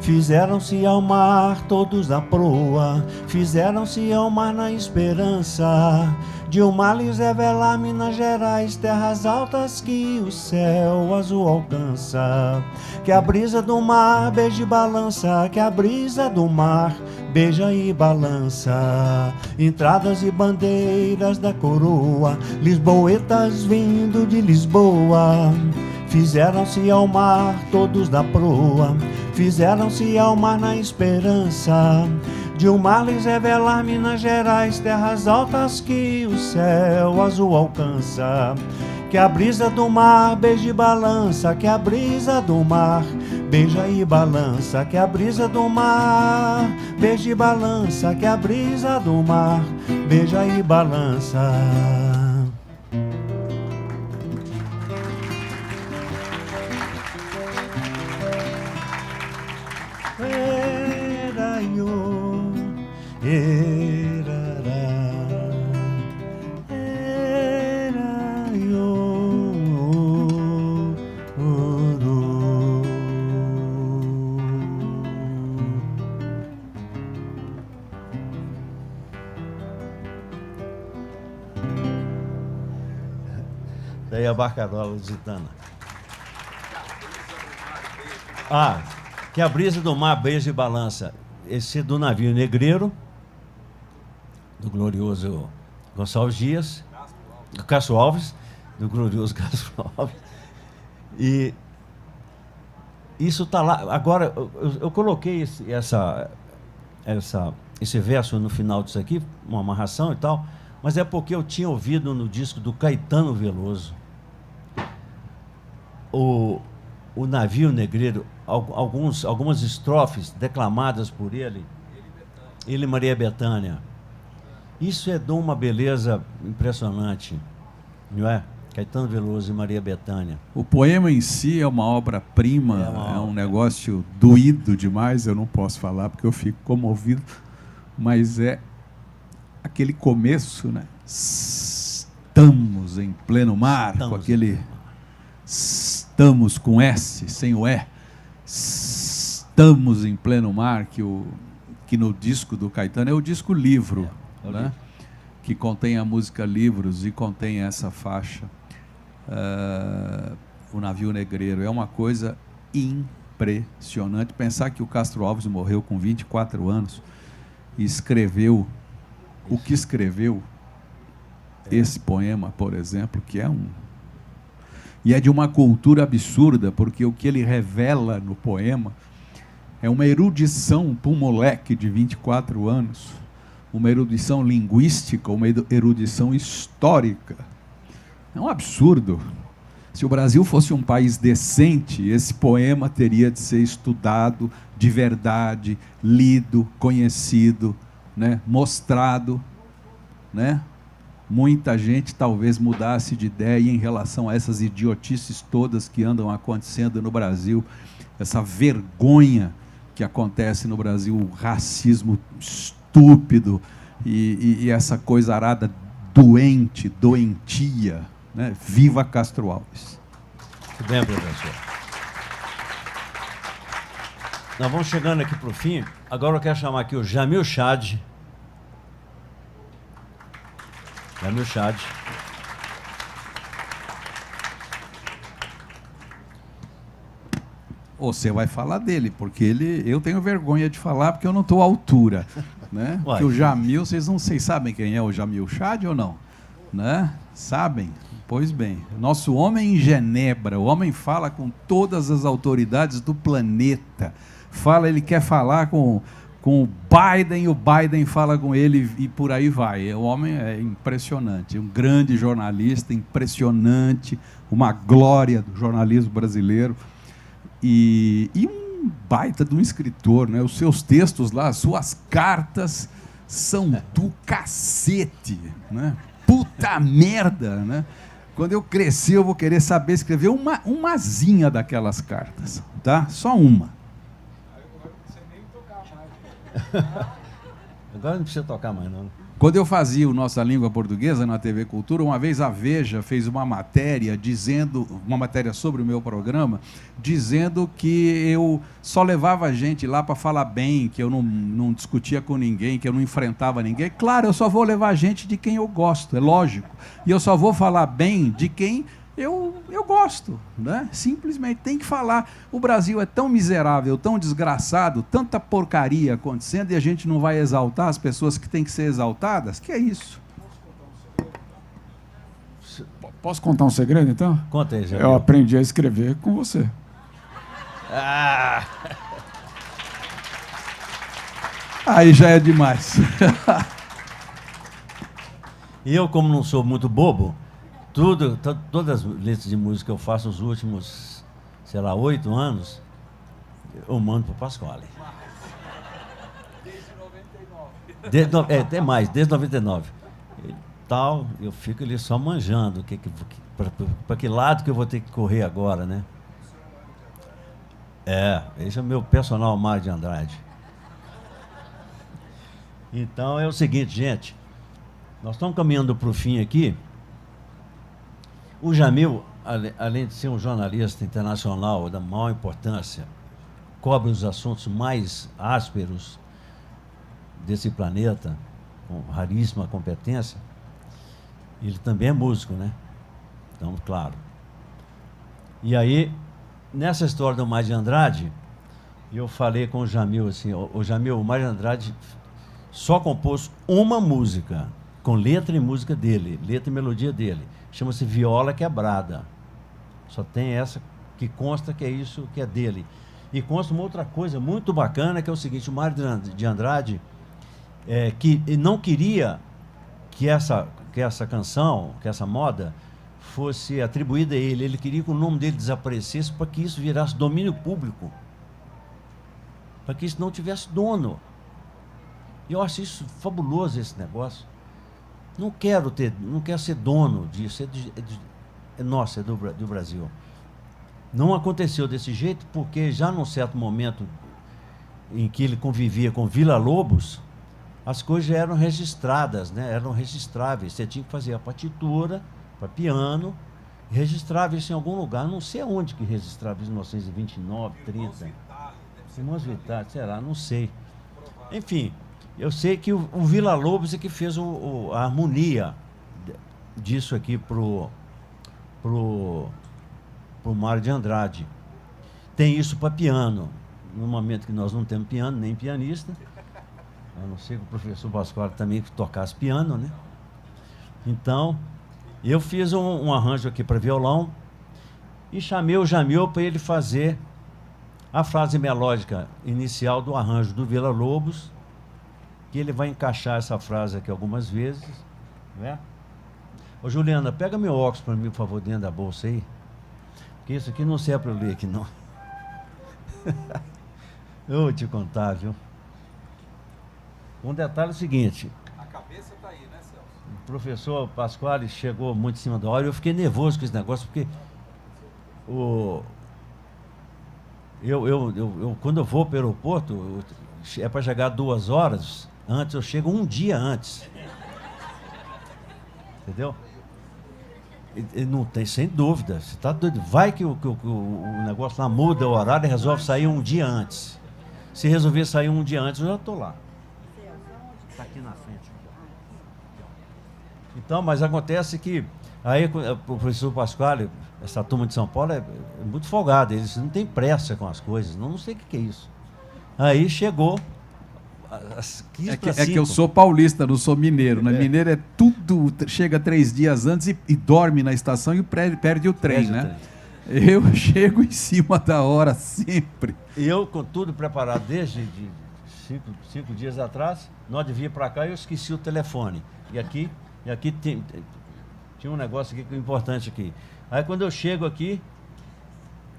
C: fizeram-se ao mar todos na proa, fizeram-se ao mar na esperança de um mar lhes revelar Minas Gerais, terras altas que o céu azul alcança. Que a brisa do mar beije e balança, que a brisa do mar beija e balança. Entradas e bandeiras da coroa, lisboetas vindo de Lisboa, fizeram-se ao mar todos na proa, fizeram-se ao mar na esperança de um mar lhes revelar Minas Gerais, terras altas que o céu azul alcança. Que a brisa do mar beije e balança, que a brisa do mar beija e balança, que a brisa do mar beije e balança, que a brisa do mar beija e balança. Daí a Barcarola Lusitana. Que a brisa do mar beija e balança. Esse é do navio Negreiro, do glorioso Gonçalves Dias, do Castro Alves, do glorioso Castro Alves. E isso está lá. Agora, eu coloquei esse verso no final disso aqui, uma amarração e tal, mas é porque eu tinha ouvido no disco do Caetano Veloso o Navio Negreiro, algumas estrofes declamadas por ele e Maria Bethânia. Isso é de uma beleza impressionante, não é? Caetano Veloso e Maria Bethânia.
A: O poema em si é uma obra-prima, é um negócio doído demais, eu não posso falar porque eu fico comovido, mas é aquele começo, né? Estamos em pleno mar, com aquele estamos com S, sem o E. Estamos em pleno mar, que no disco do Caetano é o disco livro, né? Que contém a música Livros e contém essa faixa, O Navio Negreiro. É uma coisa impressionante pensar que o Castro Alves morreu com 24 anos e escreveu o que escreveu, esse poema, por exemplo, que é e é de uma cultura absurda, porque o que ele revela no poema é uma erudição para um moleque de 24 anos, uma erudição linguística, uma erudição histórica. É um absurdo. Se o Brasil fosse um país decente, esse poema teria de ser estudado de verdade, lido, conhecido, né? Mostrado, né? Muita gente talvez mudasse de ideia em relação a essas idiotices todas que andam acontecendo no Brasil, essa vergonha que acontece no Brasil, o racismo estúpido e essa coisa arada doente, doentia, né? Viva Castro Alves.
C: Muito bem, professor. Nós vamos chegando aqui para o fim. Agora eu quero chamar aqui o Jamil Chad. Jamil Chad.
A: Você vai falar dele, porque eu tenho vergonha de falar, porque eu não estou à altura, né? Porque o Jamil, vocês sabem quem é o Jamil Chad ou não? Né? Sabem? Pois bem, nosso homem em Genebra, o homem fala com todas as autoridades do planeta. Ele quer falar com o Biden fala com ele e por aí vai. O homem é impressionante, um grande jornalista, impressionante, uma glória do jornalismo brasileiro. E um baita de um escritor, né? Os seus textos lá, as suas cartas são do cacete, né? Puta merda, né? Quando eu crescer, eu vou querer saber escrever umazinha daquelas cartas, tá? Só uma.
C: Agora não precisa tocar mais, não.
A: Quando eu fazia o Nossa Língua Portuguesa na TV Cultura, uma vez a Veja fez uma matéria sobre o meu programa, dizendo que eu só levava gente lá para falar bem, que eu não discutia com ninguém, que eu não enfrentava ninguém. Claro, eu só vou levar gente de quem eu gosto, é lógico. E eu só vou falar bem de quem eu gosto, né? Simplesmente tem que falar. O Brasil é tão miserável, tão desgraçado, tanta porcaria acontecendo e a gente não vai exaltar as pessoas que têm que ser exaltadas? Que é isso?
F: Posso contar um segredo, então?
C: Conta aí, Zé.
F: Eu aprendi a escrever com você.
A: Aí já é demais.
C: E eu, como não sou muito bobo, todas as letras de música que eu faço os últimos, 8 anos, eu mando para o Pasquale. Até mais, desde 99. E tal, eu fico ali só manjando para que lado que eu vou ter que correr agora, né? Esse é o meu personal Mário de Andrade. Então é o seguinte, gente, nós estamos caminhando para o fim aqui. O Jamil, além de ser um jornalista internacional da maior importância, cobre os assuntos mais ásperos desse planeta, com raríssima competência. Ele também é músico, né? Então, claro. E aí, nessa história do Mário de Andrade, eu falei com o Jamil assim, o Mário de Andrade só compôs uma música, com letra e música dele, letra e melodia dele. Chama-se Viola Quebrada. Só tem essa que consta que é isso que é dele. E consta uma outra coisa muito bacana, que é o seguinte: o Mário de Andrade, que não queria que essa canção, que essa moda fosse atribuída a ele. Ele queria que o nome dele desaparecesse para que isso virasse domínio público, para que isso não tivesse dono. E eu acho isso fabuloso, esse negócio. Não quero ser dono disso, é nosso, é do Brasil. Não aconteceu desse jeito, porque já num certo momento em que ele convivia com Vila Lobos, as coisas já eram registradas, né? Eram registráveis. Você tinha que fazer a partitura para piano, registrava isso em algum lugar. Não sei aonde que registrava isso, 1929, 30. Irmãos Vitale, será? Não sei. Enfim, eu sei que o Vila Lobos é que fez a harmonia disso aqui pro Mário de Andrade. Tem isso para piano. No momento que nós não temos piano, nem pianista, a não ser que o professor Pascoal também tocasse piano, né? Então, eu fiz um arranjo aqui para violão e chamei o Jamil para ele fazer a frase melódica inicial do arranjo do Vila Lobos, que ele vai encaixar essa frase aqui algumas vezes, né? Ô Juliana, pega meu óculos para mim, por favor, dentro da bolsa aí, porque isso aqui não serve para eu ler aqui, não. Eu vou te contar, viu? Um detalhe é o seguinte.
A: A cabeça está aí, né, Celso?
C: O professor Pasquale chegou muito em cima da hora e eu fiquei nervoso com esse negócio, porque quando eu vou para o aeroporto, é para chegar 2 horas antes, eu chego um dia antes. Entendeu? E não tem, sem dúvida. Você está doido? Vai que o negócio lá muda o horário e resolve sair um dia antes. Se resolver sair um dia antes, eu já estou lá. Está aqui na frente. Então, mas acontece que aí o professor Pasquale, essa turma de São Paulo é muito folgada, eles não têm pressa com as coisas, não sei o que é isso. Aí chegou às 15 para 5.
A: É que eu sou paulista, não sou mineiro, né? Mineiro é tudo, chega 3 dias antes e dorme na estação e perde o trem, né? Eu chego em cima da hora sempre.
C: Eu, com tudo preparado desde 5 dias atrás, nós de vir para cá eu esqueci o telefone. E aqui tinha um negócio aqui importante aqui. Aí quando eu chego aqui,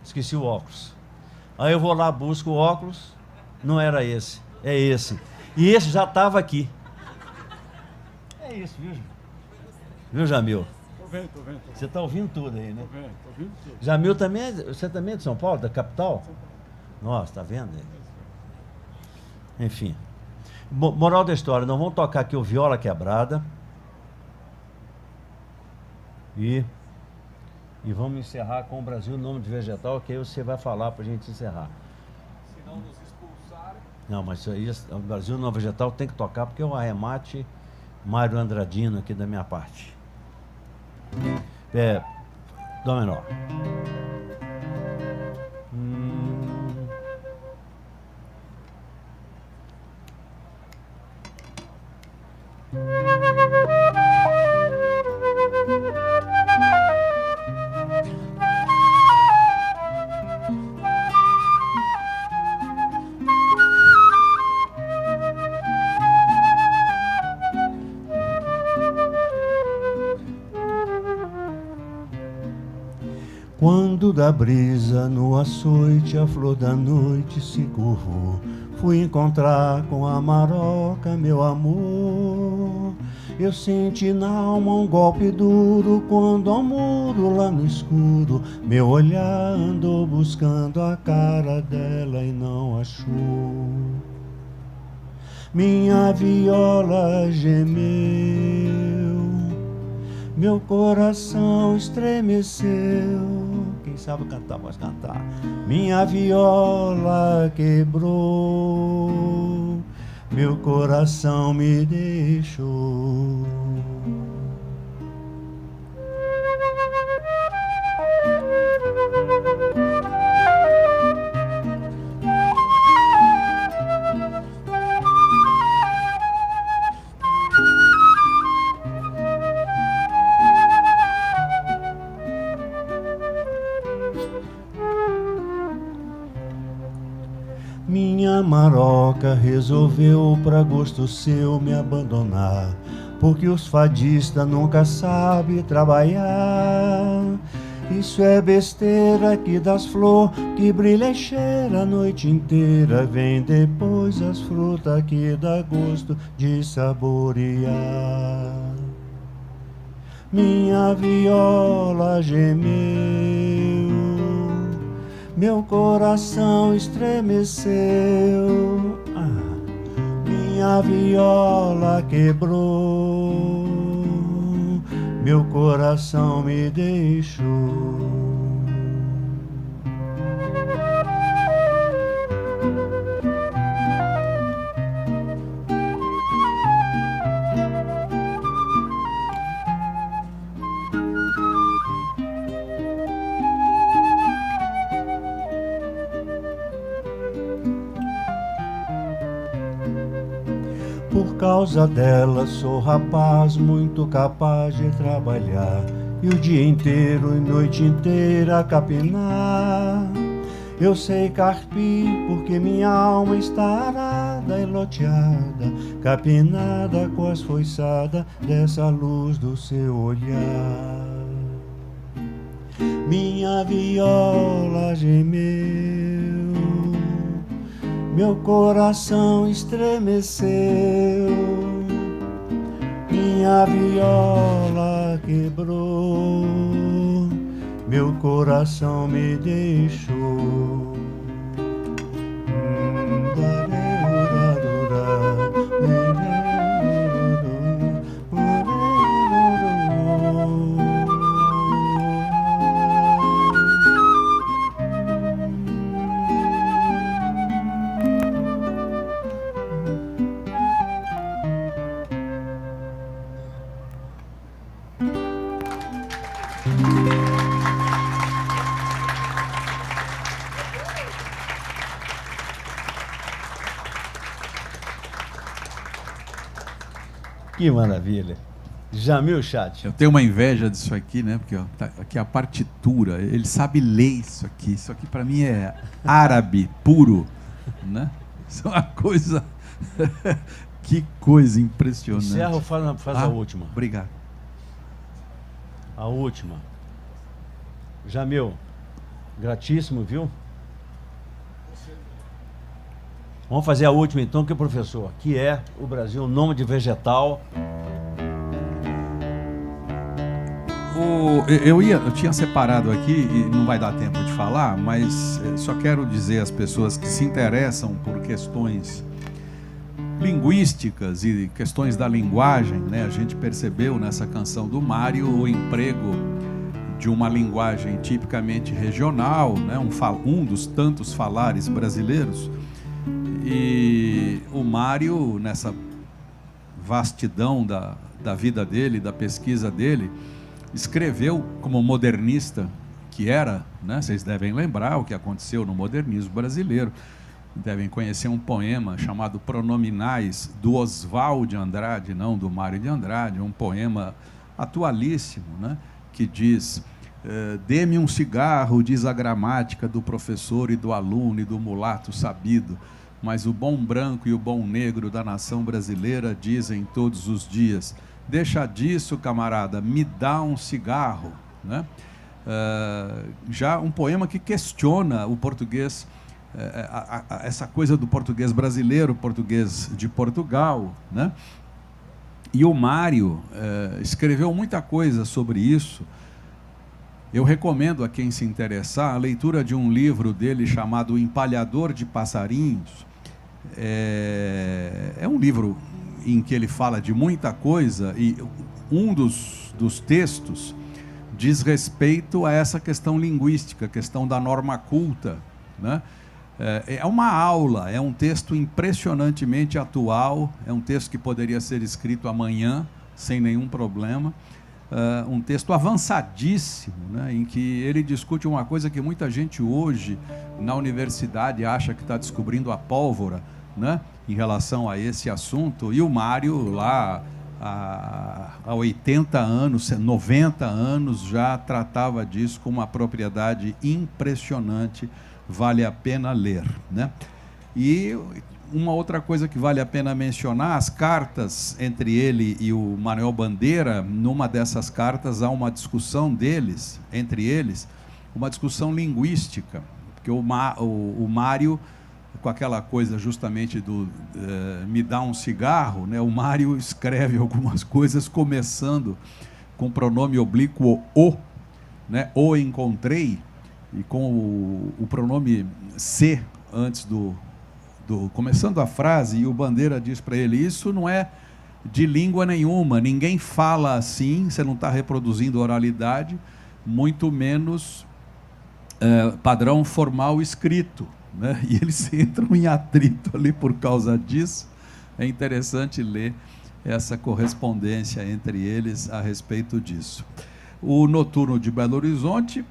C: esqueci o óculos. Aí eu vou lá, busco o óculos, não era esse, é esse. E esse já estava aqui. É isso, viu? Viu, Jamil?
F: Tô vendo.
C: Você está ouvindo tudo aí, né?
F: Tô ouvindo tudo.
C: Jamil também, você também é de São Paulo, da capital? Nossa, tá vendo? Enfim. Moral da história, nós vamos tocar aqui o Viola Quebrada. E vamos encerrar com o Brasil, nome de vegetal, que aí você vai falar para a gente encerrar.
A: Se não nos expulsarem.
C: Não, mas isso aí, o Brasil, nome vegetal tem que tocar, porque é o arremate Mário Andradino aqui da minha parte. Dó menor. Quando da brisa no açoite a flor da noite se curvou, fui encontrar com a maroca meu amor. Eu senti na alma um golpe duro quando ao muro lá no escuro meu olhar andou buscando a cara dela e não achou. Minha viola gemeu, meu coração estremeceu. Quem sabe cantar, pode cantar. Minha viola quebrou, meu coração me deixou. Minha maroca resolveu pra gosto seu me abandonar,
G: porque os fadistas nunca sabem trabalhar. Isso é besteira que das flores que brilha e cheira a noite inteira. Vem depois as frutas que dá gosto de saborear. Minha viola gemeu, meu coração estremeceu. Minha viola quebrou, meu coração me deixou. Por causa dela sou rapaz muito capaz de trabalhar, e o dia inteiro e noite inteira capinar. Eu sei carpir porque minha alma está arada e loteada, capinada com as foiçadas dessa luz do seu olhar. Minha viola gemeu, meu coração estremeceu. Minha viola quebrou, meu coração me deixou.
C: Que maravilha. Jamil Chat.
A: Eu tenho uma inveja disso aqui, né? Porque ó, tá aqui a partitura, ele sabe ler isso aqui. Isso aqui para mim é árabe puro, né? Isso é uma coisa... Que coisa impressionante.
C: Encerra ou faz a última?
A: Obrigado.
C: A última. Jamil, gratíssimo, viu? Vamos fazer a última então, que professor, que é o Brasil, nômade vegetal.
A: Eu tinha separado aqui, e não vai dar tempo de falar, mas só quero dizer às pessoas que se interessam por questões linguísticas e questões da linguagem, né? A gente percebeu nessa canção do Mário o emprego de uma linguagem tipicamente regional, né? Um dos tantos falares brasileiros. E o Mário, nessa vastidão da vida dele, da pesquisa dele, escreveu como modernista que era, né? Vocês devem lembrar o que aconteceu no modernismo brasileiro. Devem conhecer um poema chamado Pronominais, do Oswald de Andrade, não do Mário de Andrade, um poema atualíssimo, né? Que diz: dê-me um cigarro, diz a gramática do professor e do aluno e do mulato sabido, mas o bom branco e o bom negro da nação brasileira dizem todos os dias: deixa disso, camarada, me dá um cigarro, né? Já um poema que questiona o português, essa coisa do português brasileiro, português de Portugal, né? E o Mário escreveu muita coisa sobre isso. Eu recomendo a quem se interessar a leitura de um livro dele chamado O Empalhador de Passarinhos. É um livro em que ele fala de muita coisa, e um dos textos diz respeito a essa questão linguística, a questão da norma culta, né? É uma aula, é um texto impressionantemente atual, é um texto que poderia ser escrito amanhã, sem nenhum problema. Um texto avançadíssimo, né, em que ele discute uma coisa que muita gente hoje na universidade acha que está descobrindo a pólvora, né, em relação a esse assunto, e o Mário lá há 80 anos, 90 anos já tratava disso com uma propriedade impressionante, vale a pena ler, né? E uma outra coisa que vale a pena mencionar, as cartas entre ele e o Manuel Bandeira, numa dessas cartas há uma discussão deles, entre eles, uma discussão linguística, porque o Mário, com aquela coisa justamente do me dá um cigarro, né, o Mário escreve algumas coisas começando com o pronome oblíquo o, né, o encontrei, e com o pronome se antes começando a frase, e o Bandeira diz para ele, isso não é de língua nenhuma, ninguém fala assim, você não está reproduzindo oralidade, muito menos padrão formal escrito, né? E eles entram em atrito ali por causa disso. É interessante ler essa correspondência entre eles a respeito disso. O Noturno de Belo Horizonte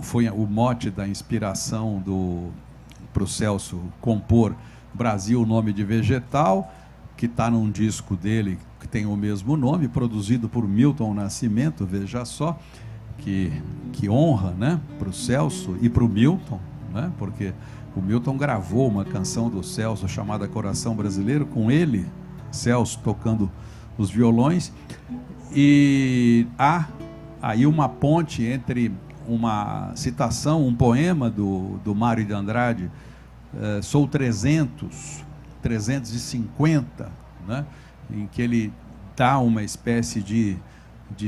A: foi o mote da inspiração para o Celso compor Brasil, Nome de Vegetal, que está num disco dele que tem o mesmo nome, produzido por Milton Nascimento, veja só, que honra, né, para o Celso e para o Milton, né, porque o Milton gravou uma canção do Celso chamada Coração Brasileiro, com ele, Celso, tocando os violões, e há aí uma ponte entre uma citação, um poema do Mário de Andrade, Sou 350, né, em que ele dá uma espécie de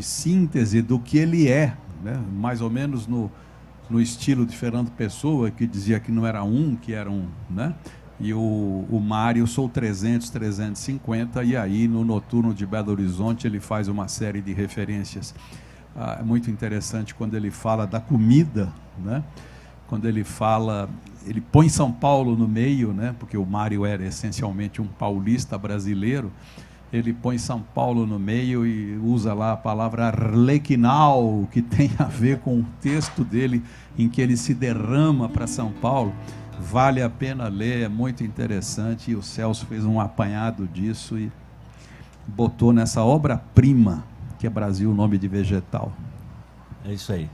A: síntese do que ele é, né, mais ou menos no estilo de Fernando Pessoa, que dizia que não era um, que era um, né? E o Mário, Sou 350, e aí no Noturno de Belo Horizonte ele faz uma série de referências. É muito interessante quando ele fala da comida, né? Quando ele põe São Paulo no meio, né? Porque o Mário era essencialmente um paulista brasileiro, ele põe São Paulo no meio e usa lá a palavra arlequinal, que tem a ver com o texto dele, em que ele se derrama para São Paulo. Vale a pena ler, é muito interessante, e o Celso fez um apanhado disso e botou nessa obra-prima, que é Brasil, Nome de Vegetal.
G: É isso aí.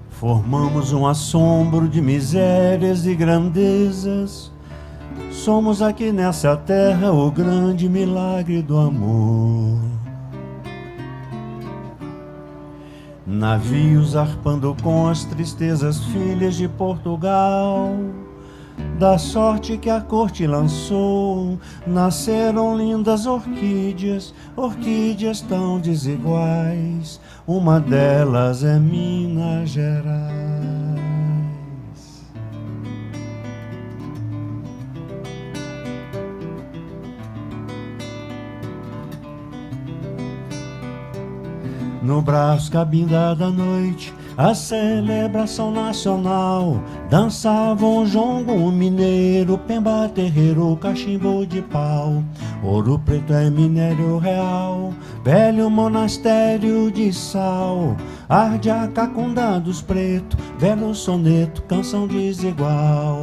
G: Formamos um assombro de misérias e grandezas. Somos aqui nessa terra o grande milagre do amor. Navios arpando com as tristezas filhas de Portugal. Da sorte que a corte lançou, nasceram lindas orquídeas, orquídeas tão desiguais. Uma delas é Minas Gerais. No braço cabinda da noite, a celebração nacional. Dançavam jongo, o mineiro, pemba, terreiro, cachimbo de pau. Ouro Preto é minério real, velho monastério de sal. Arde a cacunda dos pretos, velho soneto, canção desigual.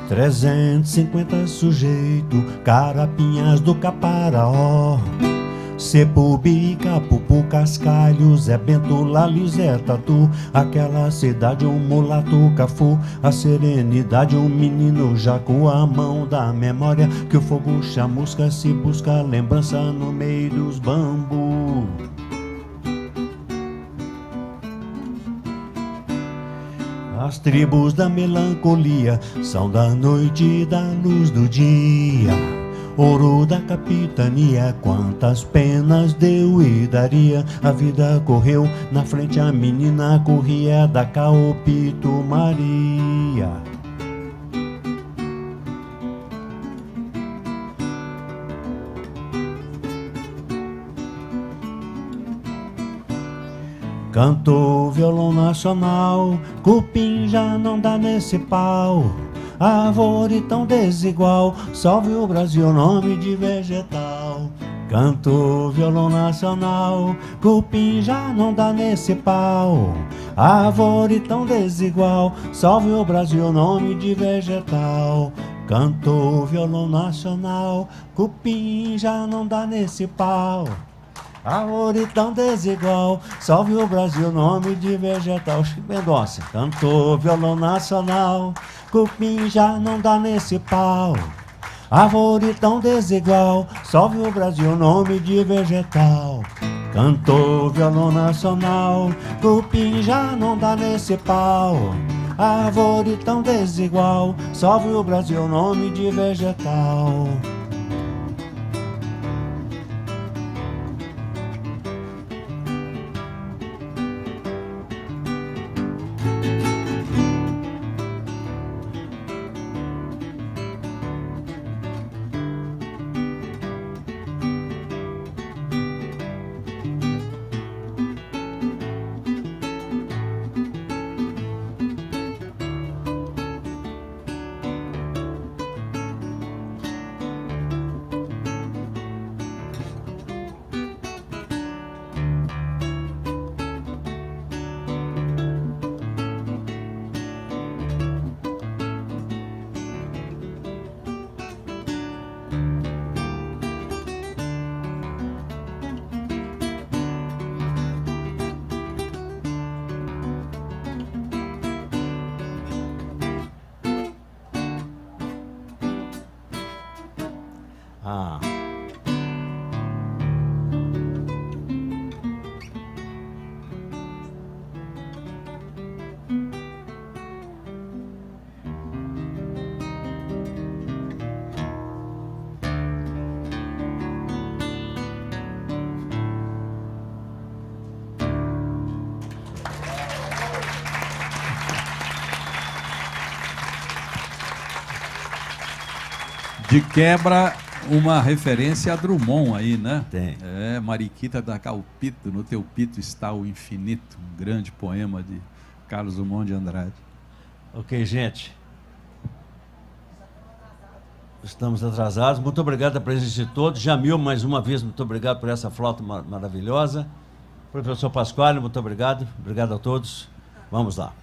G: 350 sujeito, carapinhas do Caparaó. Cepubi, Capupu, Cascalho, Zé Bento, Lali, Zé Tatu. Aquela cidade, um mulato, Cafu. A serenidade, um menino jacu. A mão da memória, que o fogo chamusca. Se busca lembrança no meio dos bambus. As tribos da melancolia são da noite e da luz do dia. Ouro da capitania, quantas penas deu e daria. A vida correu, na frente a menina corria da Caopito Maria. Cantou violão nacional, cupim já não dá nesse pau. Árvore tão desigual, salve o Brasil, nome de vegetal. Cantou violão nacional, cupim já não dá nesse pau. Árvore tão desigual, salve o Brasil, nome de vegetal. Cantou violão nacional, cupim já não dá nesse pau. Arvore tão desigual, salve o Brasil, nome de vegetal. Chico Mendonça cantou violão nacional, cupim já não dá nesse pau. Arvore tão desigual, salve o Brasil, nome de vegetal. Cantou violão nacional, cupim já não dá nesse pau. Arvore tão desigual, salve o Brasil, nome de vegetal. Ah.
A: De quebra, uma referência a Drummond aí, né?
C: Tem.
A: É, Mariquita da Calpito, no teu pito está o infinito, um grande poema de Carlos Drummond de Andrade.
C: Ok, gente. Estamos atrasados. Muito obrigado pela presença de todos. Jamil, mais uma vez, muito obrigado por essa flauta maravilhosa. Professor Pasquale, muito obrigado. Obrigado a todos. Vamos lá.